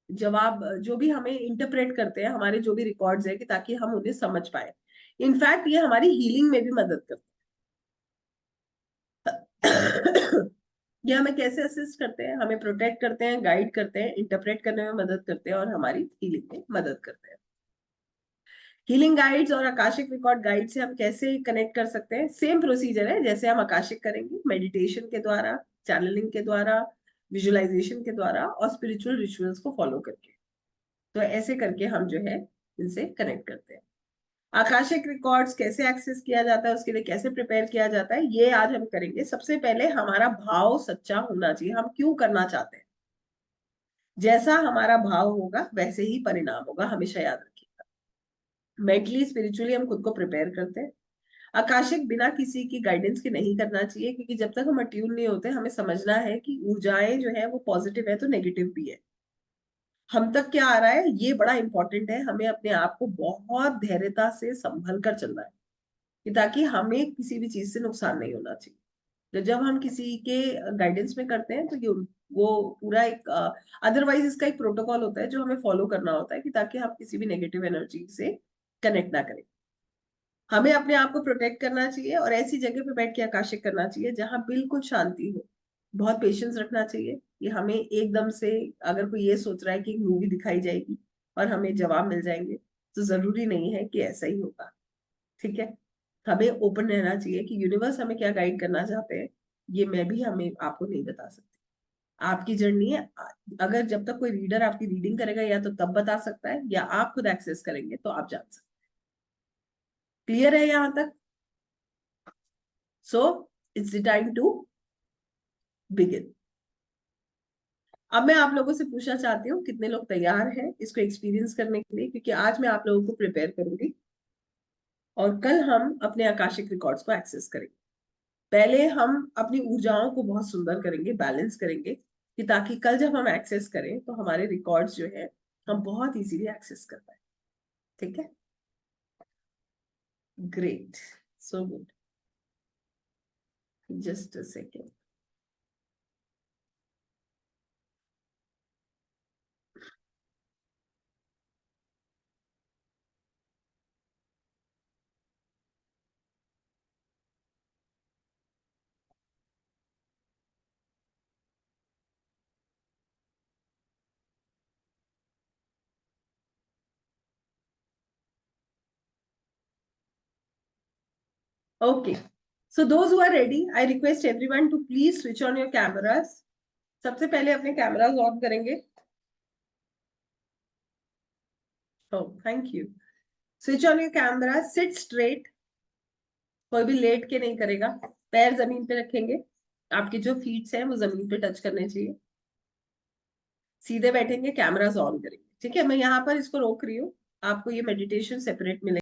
जवाब, जो भी हमें इंटरप्रेट करते हैं, हमारे जो भी रिकॉर्ड्स है, कि ताकि हम उन्हें समझ पाए। इनफैक्ट ये हमारी हीलिंग में भी मदद करते हैं। ये हमें कैसे असिस्ट करते हैं, हमें प्रोटेक्ट करते हैं, गाइड करते हैं, इंटरप्रेट करने में मदद करते हैं, और हमारी हीलिंग में मदद करते हैं। हीलिंग गाइड्स और आकाशिक रिकॉर्ड गाइड से हम कैसे कनेक्ट कर सकते हैं? सेम प्रोसीजर है जैसे हम आकाशिक करेंगे, मेडिटेशन के द्वारा, चैनलिंग के द्वारा, विजुअलाइजेशन के द्वारा, और स्पिरिचुअल रिचुअल्स को फॉलो करके। तो ऐसे करके हम जो है इनसे कनेक्ट करते हैं। आकाशिक रिकॉर्ड्स कैसे एक्सेस किया जाता है, उसके लिए कैसे प्रिपेयर किया जाता है, ये आज हम करेंगे। सबसे पहले हमारा भाव सच्चा होना चाहिए, हम क्यों करना चाहते हैं। जैसा हमारा भाव होगा वैसे ही परिणाम होगा, हमेशा याद रखिएगा। मेंटली स्पिरिचुअली हम खुद को प्रिपेयर करते हैं। आकाशिक बिना किसी की गाइडेंस के नहीं करना चाहिए, क्योंकि जब तक हम अट्यून नहीं होते, हमें समझना है कि ऊर्जाएं जो है वो पॉजिटिव है तो नेगेटिव भी है। हम तक क्या आ रहा है ये बड़ा इंपॉर्टेंट है, हमें अपने आप को बहुत धैर्यता से संभल कर चलना है, कि ताकि हमें किसी भी चीज से नुकसान नहीं होना चाहिए। तो जब हम किसी के गाइडेंस में करते हैं तो ये वो पूरा एक अदरवाइज इसका एक प्रोटोकॉल होता है जो हमें फॉलो करना होता है, कि ताकि हम किसी भी नेगेटिव एनर्जी से कनेक्ट ना करें। हमें अपने आप को प्रोटेक्ट करना चाहिए, और ऐसी जगह पे बैठ के आकाशिक करना चाहिए जहां बिल्कुल शांति हो। बहुत पेशेंस रखना चाहिए कि हमें एकदम से, अगर कोई ये सोच रहा है कि एक मूवी दिखाई जाएगी और हमें जवाब मिल जाएंगे, तो जरूरी नहीं है कि ऐसा ही होगा। ठीक है, हमें ओपन रहना चाहिए कि यूनिवर्स हमें क्या गाइड करना चाहते हैं, ये मैं भी हमें आपको नहीं बता सकती। आपकी जर्नी है। अगर जब तक कोई रीडर आपकी रीडिंग करेगा, या तो तब बता सकता है, या आप खुद एक्सेस करेंगे तो आप जान सकते हैं। क्लियर है यहां तक? So it's the time to begin. अब मैं आप लोगों से पूछना चाहती हूँ, कितने लोग तैयार हैं इसको एक्सपीरियंस करने के लिए, क्योंकि आज मैं आप लोगों को प्रिपेयर करूंगी, और कल हम अपने आकाशिक रिकॉर्ड्स को एक्सेस करेंगे। पहले हम अपनी ऊर्जाओं को बहुत सुंदर करेंगे, बैलेंस करेंगे, कि ताकि कल जब हम एक्सेस करें तो हमारे रिकॉर्ड्स जो है हम बहुत इजीली एक्सेस कर पाए। ठीक है, great, so good. Just a second. Okay, so those who are ready, I request everyone to please switch on your cameras. सबसे पहले अपने कैमरास ऑन करेंगे। Oh, thank you. Switch on your camera. Sit straight. कोई भी late के नहीं करेगा। पैर जमीन पे रखेंगे, आपकी जो फीट्स हैं वो जमीन पे टच करने चाहिए। सीधे बैठेंगे, कैमरास ऑन करेंगे। ठीक है, मैं यहाँ पर इसको रोक रही हूँ, आपको ये मेडिटेशन सेपरेट मिलेगा।